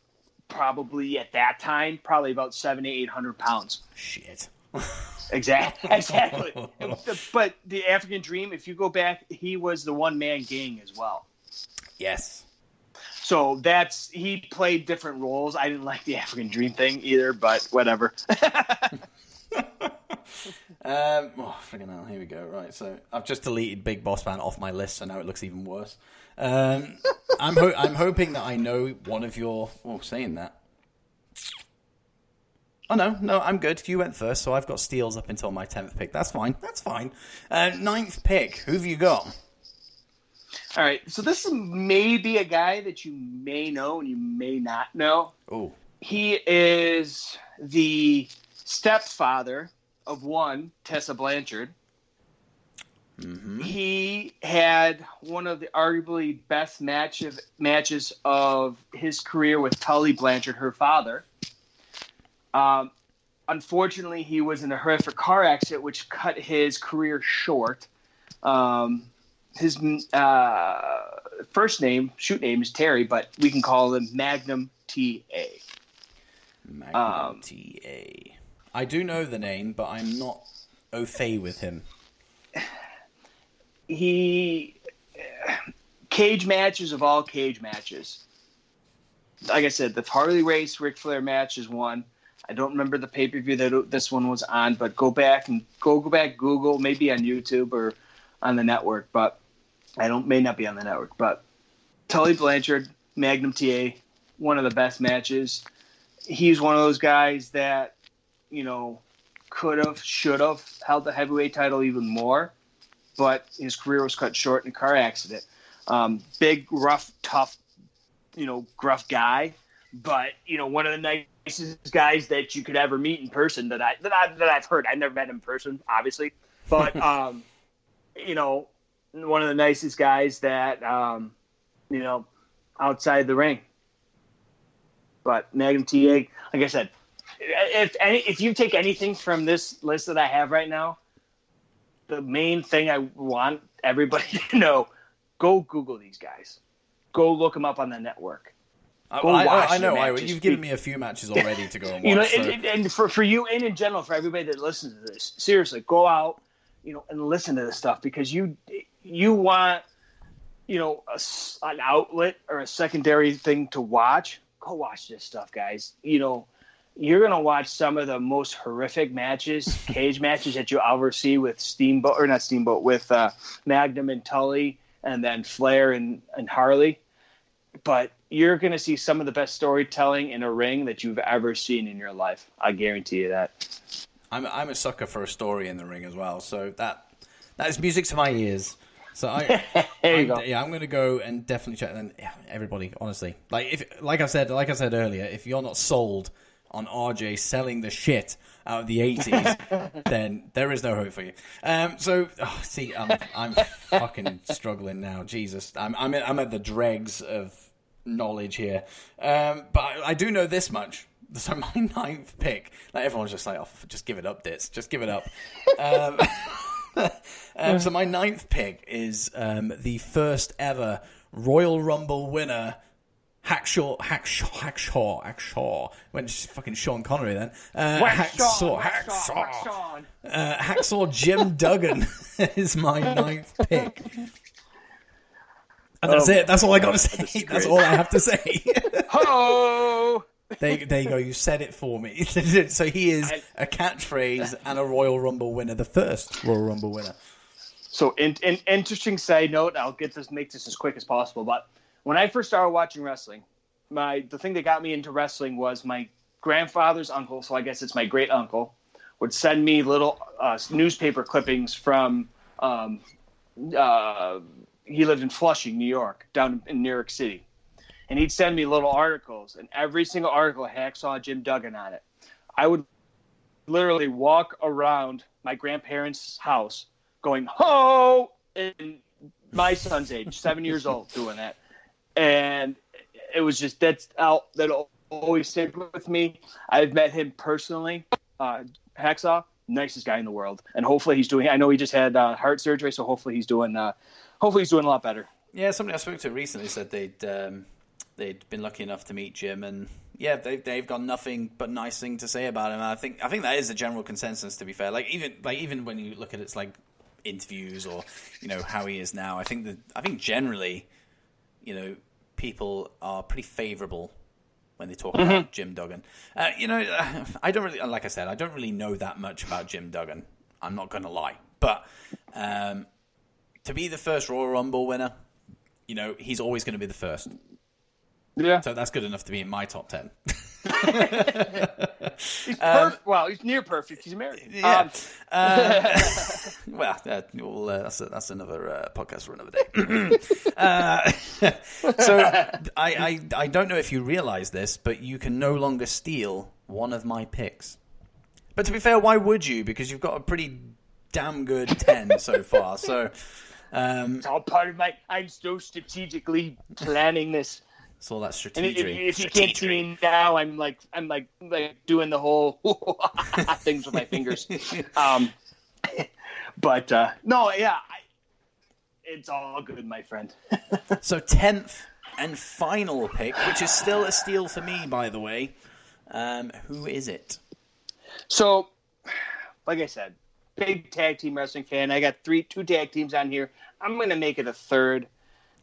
probably at that time probably about 700-800 pounds. Shit. Exactly. But the African Dream, if you go back, he was the one-man gang as well. Yes. So he played different roles. I didn't like the African Dream thing either, but whatever. Freaking hell, here we go. Right, so I've just deleted Big Boss Man off my list, so now it looks even worse. I'm hoping that I know one of your... Oh, saying that. Oh, no, I'm good. You went first, so I've got steals up until my 10th pick. That's fine. 9th pick. Who have you got? All right, so this is maybe a guy that you may know and you may not know. Oh. He is the stepfather of one, Tessa Blanchard. Mm-hmm. He had one of the arguably best matches of his career with Tully Blanchard, her father. Unfortunately, he was in a horrific car accident, which cut his career short. His shoot name is Terry, but we can call him Magnum T.A. Magnum T.A. I do know the name, but I'm not au fait with him. Cage matches of all cage matches. Like I said, the Harley Race Ric Flair match is one. I don't remember the pay-per-view that this one was on, but go back, Google, maybe on YouTube or on the network, but may not be on the network. But Tully Blanchard, Magnum TA, one of the best matches. He's one of those guys that, could have, should have held the heavyweight title even more, but his career was cut short in a car accident. Big, rough, tough, gruff guy, but one of the nicest guys that you could ever meet in person that I've heard. I never met him in person, obviously, but one of the nicest guys that outside the ring. But Magnum TA, like I said, if you take anything from this list that I have right now, the main thing I want everybody to know: go Google these guys, go look them up on the network. I know. You've given me a few matches already to go and watch. And for you and in general, for everybody that listens to this, seriously, go out, and listen to this stuff, because you want, an outlet or a secondary thing to watch. Go watch this stuff, guys. You're going to watch some of the most horrific matches, cage matches that you'll ever see with with Magnum and Tully, and then Flair and Harley. But you're going to see some of the best storytelling in a ring that you've ever seen in your life. I guarantee you that. I'm a sucker for a story in the ring as well, so that is music to my ears. So there you go. Yeah, I'm going to go and definitely check. And everybody, honestly, like I said earlier, if you're not sold on RJ selling the shit out of the 80s, then there is no hope for you. I'm fucking struggling now. Jesus, I'm at the dregs of knowledge here. But I do know this much. So my ninth pick, like everyone's just like, oh, just give it up, Dits. Just give it up. So my ninth pick is the first ever Royal Rumble winner, Hacksaw. Went fucking Sean Connery then. Hacksaw Jim Duggan is my ninth pick. And that's it. That's all I got to say. That's all I have to say. Ho! There you go. You said it for me. So he is a catchphrase and a Royal Rumble winner, the first Royal Rumble winner. So, in interesting side note, I'll make this as quick as possible. But when I first started watching wrestling, the thing that got me into wrestling was my grandfather's uncle. So I guess it's my great uncle would send me little newspaper clippings from. He lived in Flushing, New York, down in New York City. And he'd send me little articles, and every single article had Hacksaw Jim Duggan on it. I would literally walk around my grandparents' house going, ho! And my son's age, 7 years old, doing that. And it was just, that'll always stick with me. I've met him personally, Hacksaw, nicest guy in the world. And hopefully I know he just had heart surgery, so hopefully he's doing a lot better. Yeah, somebody I spoke to recently said they'd been lucky enough to meet Jim, and yeah, they've got nothing but nice thing to say about him. And I think that is the general consensus. To be fair, even when you look at its like interviews or how he is now, I think generally, people are pretty favourable when they talk about Jim Duggan. I don't really, like I said, I don't really know that much about Jim Duggan. I'm not going to lie, but to be the first Royal Rumble winner, he's always going to be the first. Yeah. So that's good enough to be in my top 10. He's perfect. Well, he's near perfect. He's married. Yeah. That's another podcast for another day. So I don't know if you realize this, but you can no longer steal one of my picks. But to be fair, why would you? Because you've got a pretty damn good 10 so far. So it's all part of I'm so strategically planning this. It's all that strategy. And if you can't see me now, I'm like doing the whole things with my fingers. But no, yeah, it's all good, my friend. So 10th and final pick, which is still a steal for me, by the way. Who is it? So, like I said, big tag team wrestling fan. I got two tag teams on here. I'm going to make it a third.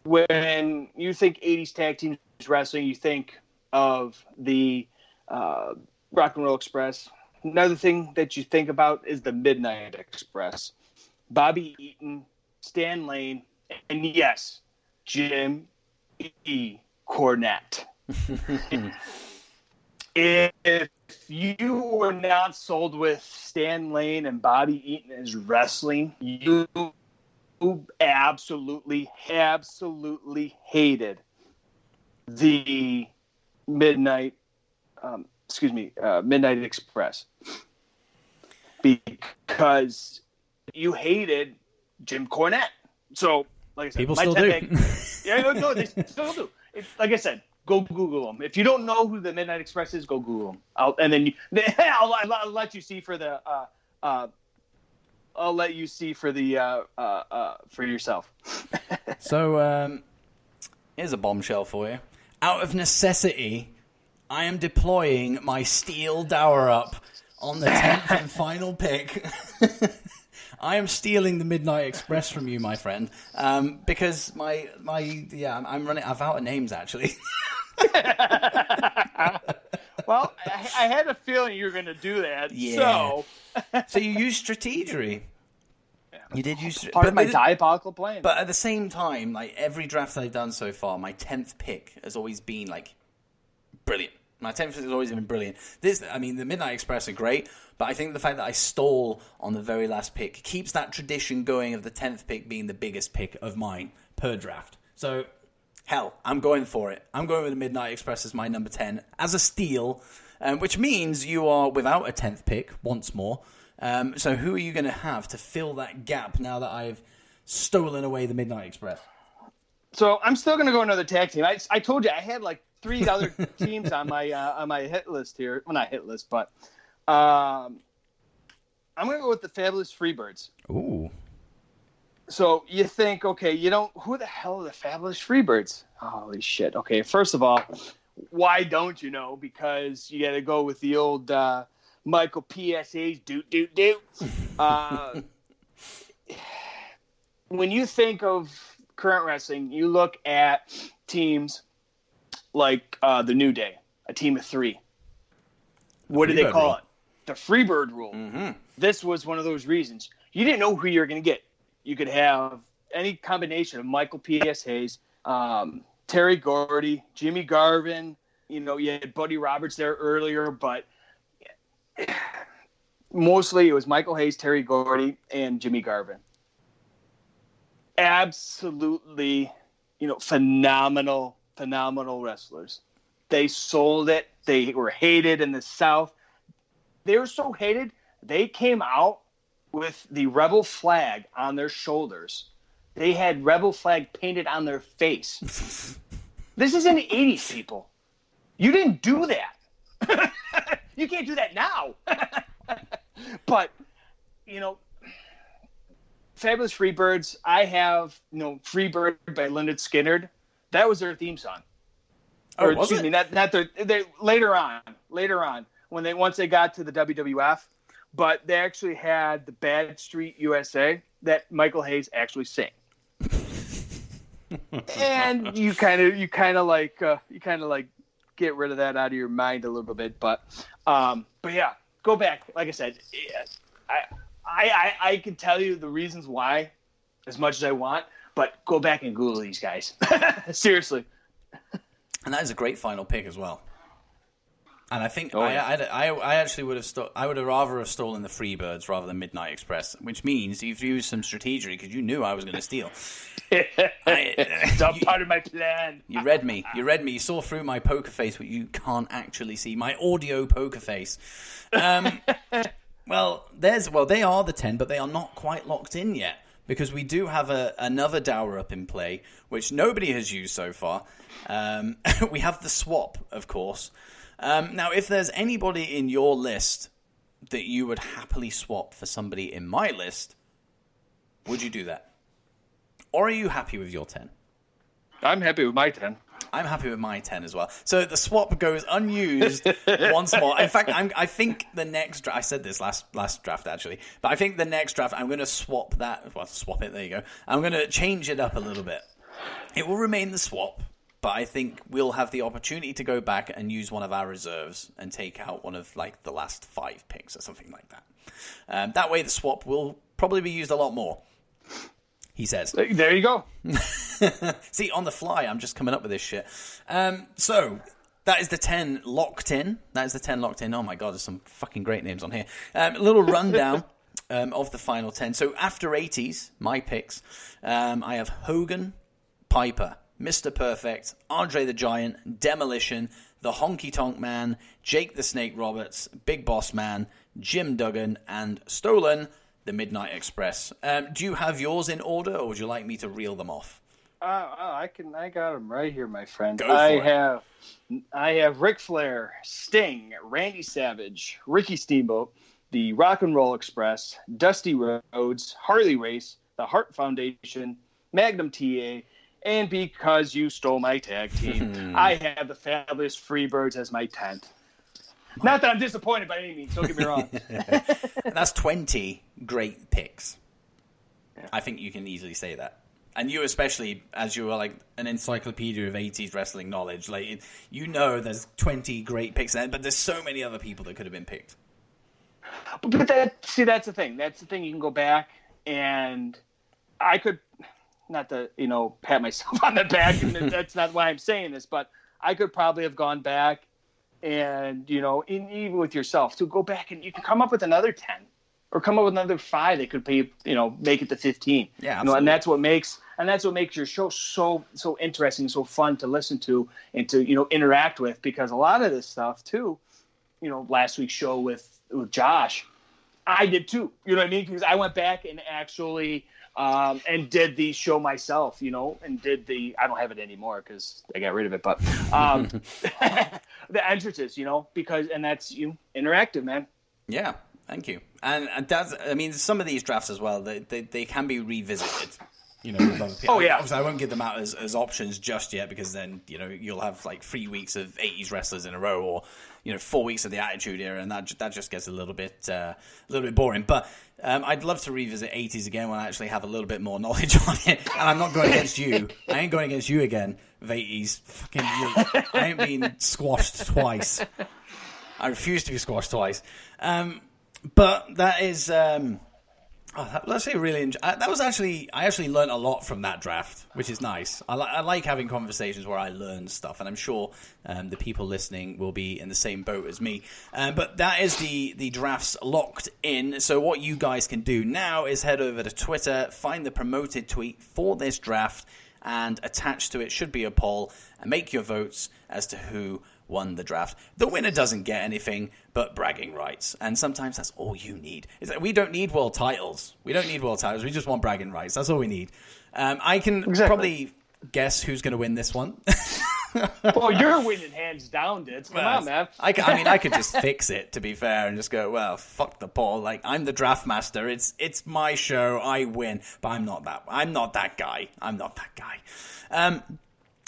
When you think 80s tag team wrestling, you think of the Rock and Roll Express. Another thing that you think about is the Midnight Express. Bobby Eaton, Stan Lane, and yes, Jim E. Cornette. If you were not sold with Stan Lane and Bobby Eaton as wrestling, you absolutely hated the Midnight Express because you hated Jim Cornette. So, like I said, people still do. No, they still do. Like I said, go Google them. If you don't know who the Midnight Express is, go Google them. I'll let you see for the. I'll let you see for the for yourself. So here's a bombshell for you. Out of necessity, I am deploying my steel dower up on the 10th and final pick. I am stealing the Midnight Express from you, my friend, because I'm running. I've out of names actually. Well, I had a feeling you were going to do that. Yeah. So you used strategery. You did use part of my diabolical plan. But at the same time, like every draft I've done so far, my 10th pick has always been like brilliant. My 10th has always been brilliant. The Midnight Express are great, but I think the fact that I stole on the very last pick keeps that tradition going of the 10th pick being the biggest pick of mine per draft. So, hell, I'm going for it. I'm going with the Midnight Express as my number 10 as a steal. which means you are without a 10th pick once more. So who are you going to have to fill that gap now that I've stolen away the Midnight Express? So I'm still going to go another tag team. I told you I had like 3 other teams on my hit list here. Well, not hit list, but I'm going to go with the Fabulous Freebirds. Ooh. So you think, okay, who the hell are the Fabulous Freebirds? Holy shit. Okay, first of all, why don't you know? Because you got to go with the old Michael PSA's doot. When you think of current wrestling, you look at teams like the New Day, a team of 3. What do they call it? The Freebird rule. Mm-hmm. This was one of those reasons. You didn't know who you were going to get. You could have any combination of Michael P.S. Hayes, Terry Gordy, Jimmy Garvin. You had Buddy Roberts there earlier, but mostly it was Michael Hayes, Terry Gordy, and Jimmy Garvin. Absolutely, phenomenal wrestlers. They sold it. They were hated in the South. They were so hated, they came out with the Rebel flag on their shoulders. They had Rebel flag painted on their face. This is in the 80s, people. You didn't do that. You can't do that now. But, Fabulous Freebirds, I have, Freebird by Lynyrd Skynyrd. That was their theme song. Oh, or excuse me, not they later on, once they got to the WWF, but they actually had the Bad Street USA that Michael Hayes actually sang. And you kind of like get rid of that out of your mind a little bit, but yeah, go back. Like I said, I can tell you the reasons why as much as I want, but go back and Google these guys. Seriously. And that is a great final pick as well. And I think I actually would have I would have rather have stolen the Freebirds rather than Midnight Express, which means you've used some strategy because you knew I was going to steal. It's not part of my plan. You read me. You saw through my poker face, what you can't actually see. My audio poker face. Well, they are the 10, but they are not quite locked in yet because we do have another dower up in play, which nobody has used so far. We have the swap, of course. Now, if there's anybody in your list that you would happily swap for somebody in my list, would you do that? Or are you happy with your 10? I'm happy with my 10. I'm happy with my 10 as well. So the swap goes unused once more. In fact, I think the next draft, I said this last draft actually, but I think the next draft, I'm going to swap that. Well, swap it, there you go. I'm going to change it up a little bit. It will remain the swap, but I think we'll have the opportunity to go back and use one of our reserves and take out one of like the last 5 picks or something like that. That way the swap will probably be used a lot more. He says. There you go. See, on the fly, I'm just coming up with this shit. So, that is the 10 locked in. Oh my god, there's some fucking great names on here. A little rundown of the final 10. So, after 80s, my picks, I have Hogan, Piper, Mr. Perfect, Andre the Giant, Demolition, the Honky Tonk Man, Jake the Snake Roberts, Big Boss Man, Jim Duggan, and Stolen, the Midnight Express. Do you have yours in order, or would you like me to reel them off? I got them right here, my friend. Go for it. I have Ric Flair, Sting, Randy Savage, Ricky Steamboat, the Rock and Roll Express, Dusty Rhodes, Harley Race, the Hart Foundation, Magnum TA, and because you stole my tag team, I have the Fabulous Freebirds as my 10th. Not that I'm disappointed by any means, don't get me wrong. That's 20 great picks. Yeah. I think you can easily say that. And you especially, as you are like an encyclopedia of 80s wrestling knowledge, like there's 20 great picks, but there's so many other people that could have been picked. But that's the thing. That's the thing. You can go back, and I could, not to pat myself on the back, and that's not why I'm saying this, but I could probably have gone back and even with yourself to go back and you could come up with another 10 or come up with another 5 that could be make it to 15. Yeah, absolutely. And that's what makes your show so interesting, so fun to listen to and to interact with, because a lot of this stuff too, last week's show with Josh, I did too. You know what I mean? Because I went back and actually and did the show myself, and did I don't have it anymore because I got rid of it, but the entrances, and that's interactive, man. Yeah, thank you. And that's, some of these drafts as well, they can be revisited. With other people. Oh yeah. Obviously, I won't give them out as options just yet because then you'll have like 3 weeks of 80s wrestlers in a row, or 4 weeks of the Attitude Era, and that just gets a little bit boring. But I'd love to revisit 80s again when I actually have a little bit more knowledge on it. And I'm not going against you. I ain't going against you again, with 80s. Fucking you. I ain't been squashed twice. I refuse to be squashed twice. But that is. That was actually really. I actually learned a lot from that draft, which is nice. I like having conversations where I learn stuff, and I'm sure the people listening will be in the same boat as me. But that is the drafts locked in. So what you guys can do now is head over to Twitter, find the promoted tweet for this draft, and attached to it should be a poll, and make your votes as to who won the draft. The winner doesn't get anything but bragging rights, and sometimes that's all you need. Is that we don't need world titles. We just want bragging rights. That's all we need. I can probably guess who's going to win this one. Well, you're winning hands down, Dits. Come on, man. I could just fix it, to be fair, and just go, well, fuck the poll. Like, I'm the draft master. It's my show. I win. But I'm not that guy.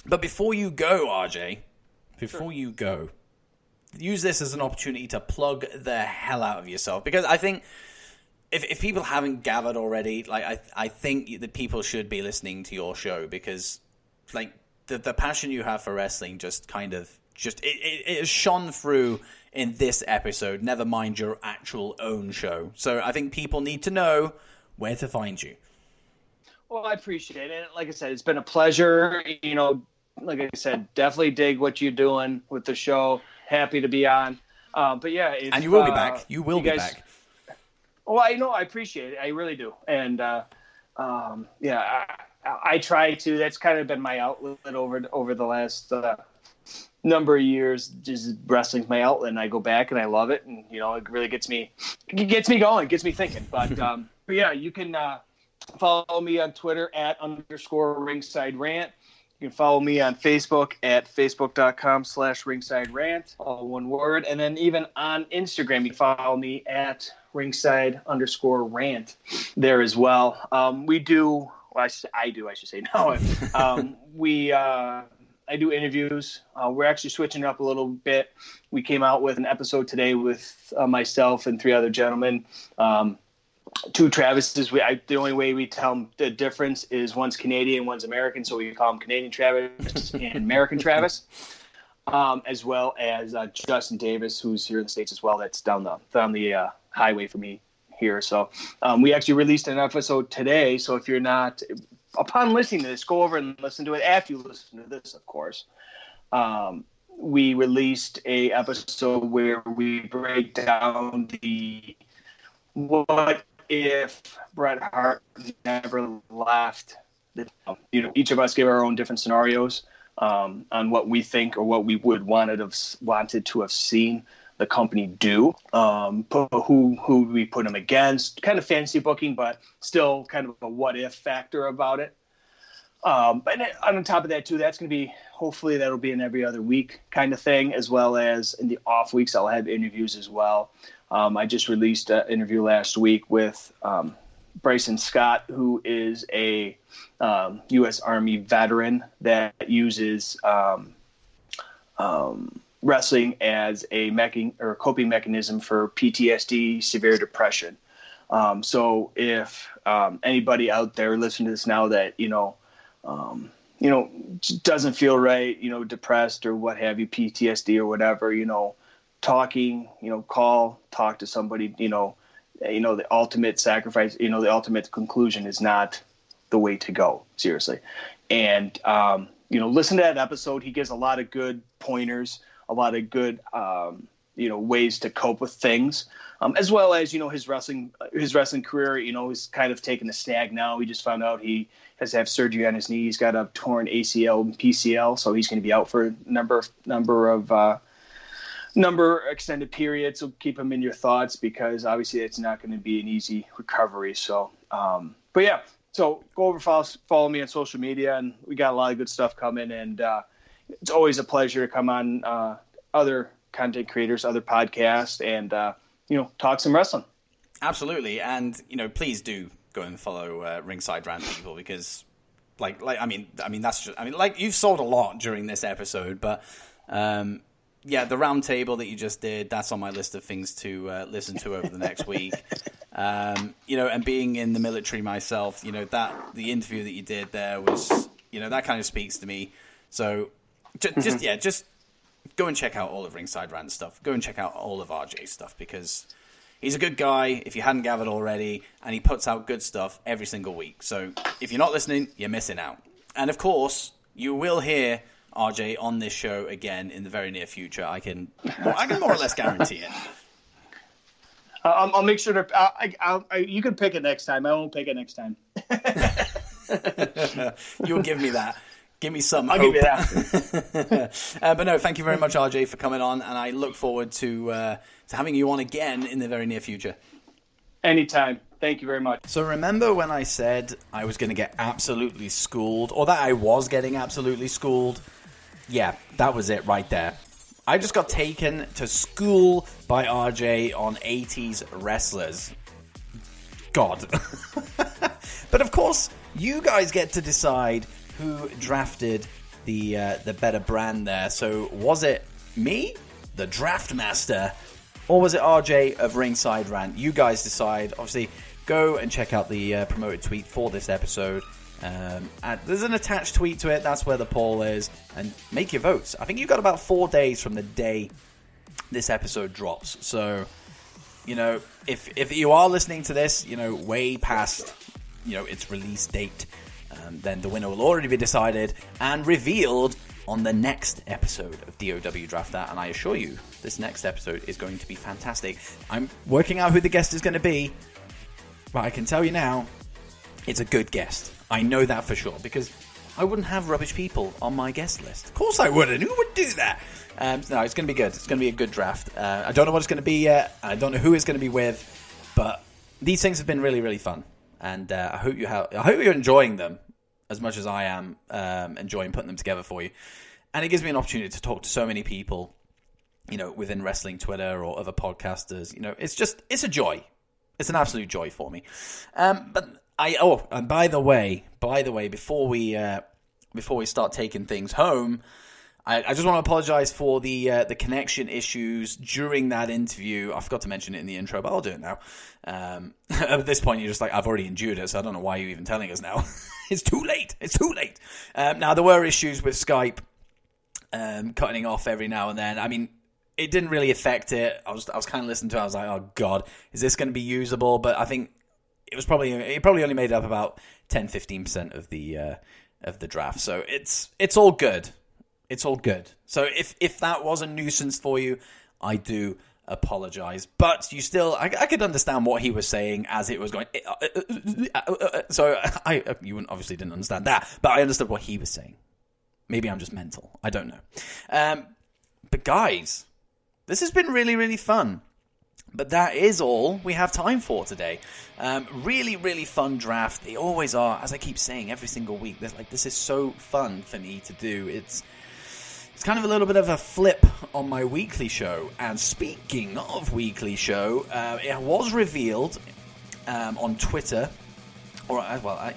But before you go, RJ, you go, use this as an opportunity to plug the hell out of yourself, because I think if people haven't gathered already, like I think that people should be listening to your show, because like the passion you have for wrestling it has shone through in this episode, never mind your actual own show. So I think people need to know where to find you. Well, I appreciate it. Like I said, it's been a pleasure. Like I said, definitely dig what you're doing with the show. Happy to be on. But yeah, and you will be back. You will be back. Well, I appreciate it. I really do. And I try to. That's kind of been my outlet over the last number of years. Just wrestling's my outlet, and I go back and I love it. And it really gets me going, gets me thinking. But yeah, you can follow me on Twitter @_Ringside Rant. You can follow me on Facebook at facebook.com/Ringside Rant, all one word. And then even on Instagram, you can follow me at Ringside_Rant there as well. I do interviews. We're actually switching it up a little bit. We came out with an episode today with myself and 3 other gentlemen. 2 Travises. The only way we tell them the difference is one's Canadian, one's American, so we call them Canadian Travis and American Travis, as well as Justin Davis, who's here in the States as well. That's down the highway for me here. So we actually released an episode today. So if you're not, upon listening to this, go over and listen to it after you listen to this, of course. We released a episode where we break down what if Bret Hart never left. Each of us gave our own different scenarios on what we think or what we would wanted to have seen the company do. Who we put them against, kind of fantasy booking, but still kind of a what if factor about it. But on top of that too, that's going to be, hopefully that'll be an every other week kind of thing, as well as in the off weeks I'll have interviews as well. I just released an interview last week with Bryson Scott, who is a U.S. Army veteran that uses wrestling as a coping mechanism for PTSD, severe depression. So if anybody out there listening to this now that doesn't feel right, depressed or what have you, PTSD or whatever, talk to somebody, the ultimate sacrifice, the ultimate conclusion is not the way to go, seriously. And, listen to that episode. He gives a lot of good pointers, a lot of good, ways to cope with things, as well as, his wrestling career, is kind of taking a snag now. We just found out he has to have surgery on his knee. He's got a torn ACL and PCL, so he's going to be out for a number of number extended period. So keep them in your thoughts, because obviously it's not going to be an easy recovery. So, but yeah, so go over, follow me on social media, and we got a lot of good stuff coming. And it's always a pleasure to come on other content creators, other podcasts, and talk some wrestling. Absolutely, and please do go and follow Ringside Rant, people, because I mean that's just, you've sold a lot during this episode, but yeah, the round table that you just did, that's on my list of things to listen to over the next week. And being in the military myself, that the interview that you did there was, that kind of speaks to me. So just go and check out all of Ringside Rant stuff. Go and check out all of RJ's stuff, because he's a good guy, if you hadn't gathered already, and he puts out good stuff every single week. So if you're not listening, you're missing out. And of course, you will hear RJ on this show again in the very near future. I can more or less guarantee it. I'll make sure to. You can pick it next time. I won't pick it next time. You'll give me that. Give me some I'll hope. give you that. But no, thank you very much, RJ, for coming on, and I look forward to having you on again in the very near future. Anytime. Thank you very much. So remember when I said I was going to get absolutely schooled, or that I was getting absolutely schooled? Yeah, that was it right there. I just got taken to school by RJ on 80's wrestlers. God. But of course, you guys get to decide who drafted the better brand there. So was it me, the draft master, or was it RJ of Ringside Rant? You guys decide. Obviously, go and check out the promoted tweet for this episode. There's an attached tweet to it. That's where the poll is. And make your votes. I think you've got about 4 days from the day this episode drops. So, if you are listening to this, way past, its release date, then the winner will already be decided and revealed on the next episode of DOW Draft That. And I assure you, this next episode is going to be fantastic. I'm working out who the guest is going to be, but I can tell you now, it's a good guest. I know that for sure, because I wouldn't have rubbish people on my guest list. Of course I wouldn't. Who would do that? No, it's going to be good. It's going to be a good draft. I don't know what it's going to be yet. I don't know who it's going to be with, but these things have been really, really fun. And I hope you're enjoying them as much as I am enjoying putting them together for you. And it gives me an opportunity to talk to so many people, within wrestling Twitter or other podcasters. It's a joy. It's an absolute joy for me. And by the way, before we start taking things home, I just want to apologize for the connection issues during that interview. I forgot to mention it in the intro, but I'll do it now. At this point, you're just like, I've already endured it, so I don't know why you're even telling us now. It's too late. Now, there were issues with Skype cutting off every now and then. I mean, it didn't really affect it. I was kind of listening to it. I was like, oh God, is this going to be usable? But I think it probably only made up about 10-15% of the draft. So it's all good. It's all good. So if that was a nuisance for you, I do apologize. But you still, I could understand what he was saying as it was going. So you obviously didn't understand that, but I understood what he was saying. Maybe I'm just mental. I don't know. But guys, this has been really, really fun. But that is all we have time for today. Really, really fun draft. They always are, as I keep saying every single week. This is so fun for me to do. It's kind of a little bit of a flip on my weekly show. And speaking of weekly show, it was revealed on Twitter, or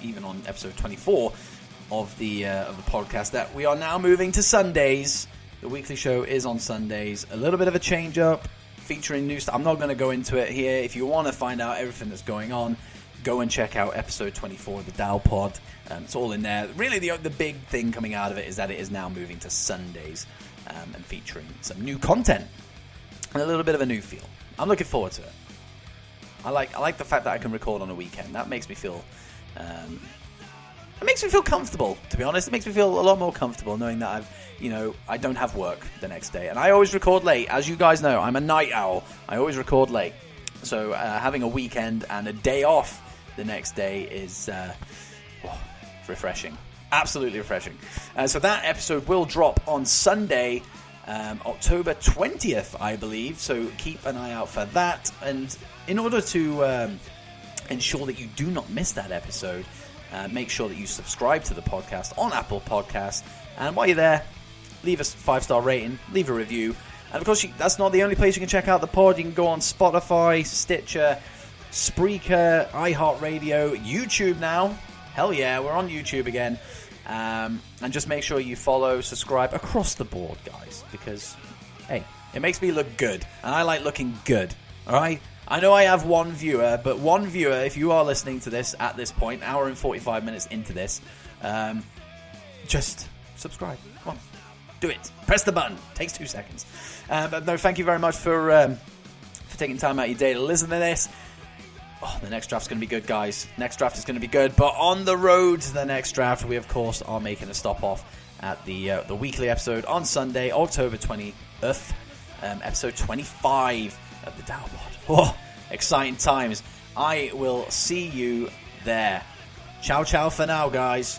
even on episode 24 of the podcast, that we are now moving to Sundays. The weekly show is on Sundays. A little bit of a change up, featuring new stuff. I'm not going to go into it here. If you want to find out everything that's going on, go and check out episode 24 of the DOW Pod. It's all in there. Really, the big thing coming out of it is that it is now moving to Sundays and featuring some new content and a little bit of a new feel. I'm looking forward to it. I like the fact that I can record on a weekend. That makes me feel comfortable, to be honest. It makes me feel a lot more comfortable knowing that I don't have work the next day. And I always record late. As you guys know, I'm a night owl. I always record late. So having a weekend and a day off the next day is refreshing. Absolutely refreshing. So that episode will drop on Sunday. October 20th, I believe. So keep an eye out for that. And in order to ensure that you do not miss that episode, make sure that you subscribe to the podcast on Apple Podcasts. And while you're there, leave us a 5-star rating, leave a review. And of course, that's not the only place you can check out the pod. You can go on Spotify, Stitcher, Spreaker, iHeartRadio, YouTube now. Hell yeah, we're on YouTube again. And just make sure you follow, subscribe across the board, guys. Because, hey, it makes me look good. And I like looking good. Alright? I know I have one viewer, but one viewer, if you are listening to this at this point, hour and 45 minutes into this, just subscribe. Come on. Do it. Press the button. Takes 2 seconds. But no, thank you very much for taking time out of your day to listen to this. Oh, the next draft's going to be good, guys. Next draft is going to be good. But on the road to the next draft, we, of course, are making a stop off at the weekly episode on Sunday, October 20th, episode 25 of the DOW Pod. Oh, exciting times. I will see you there. Ciao, ciao for now, guys.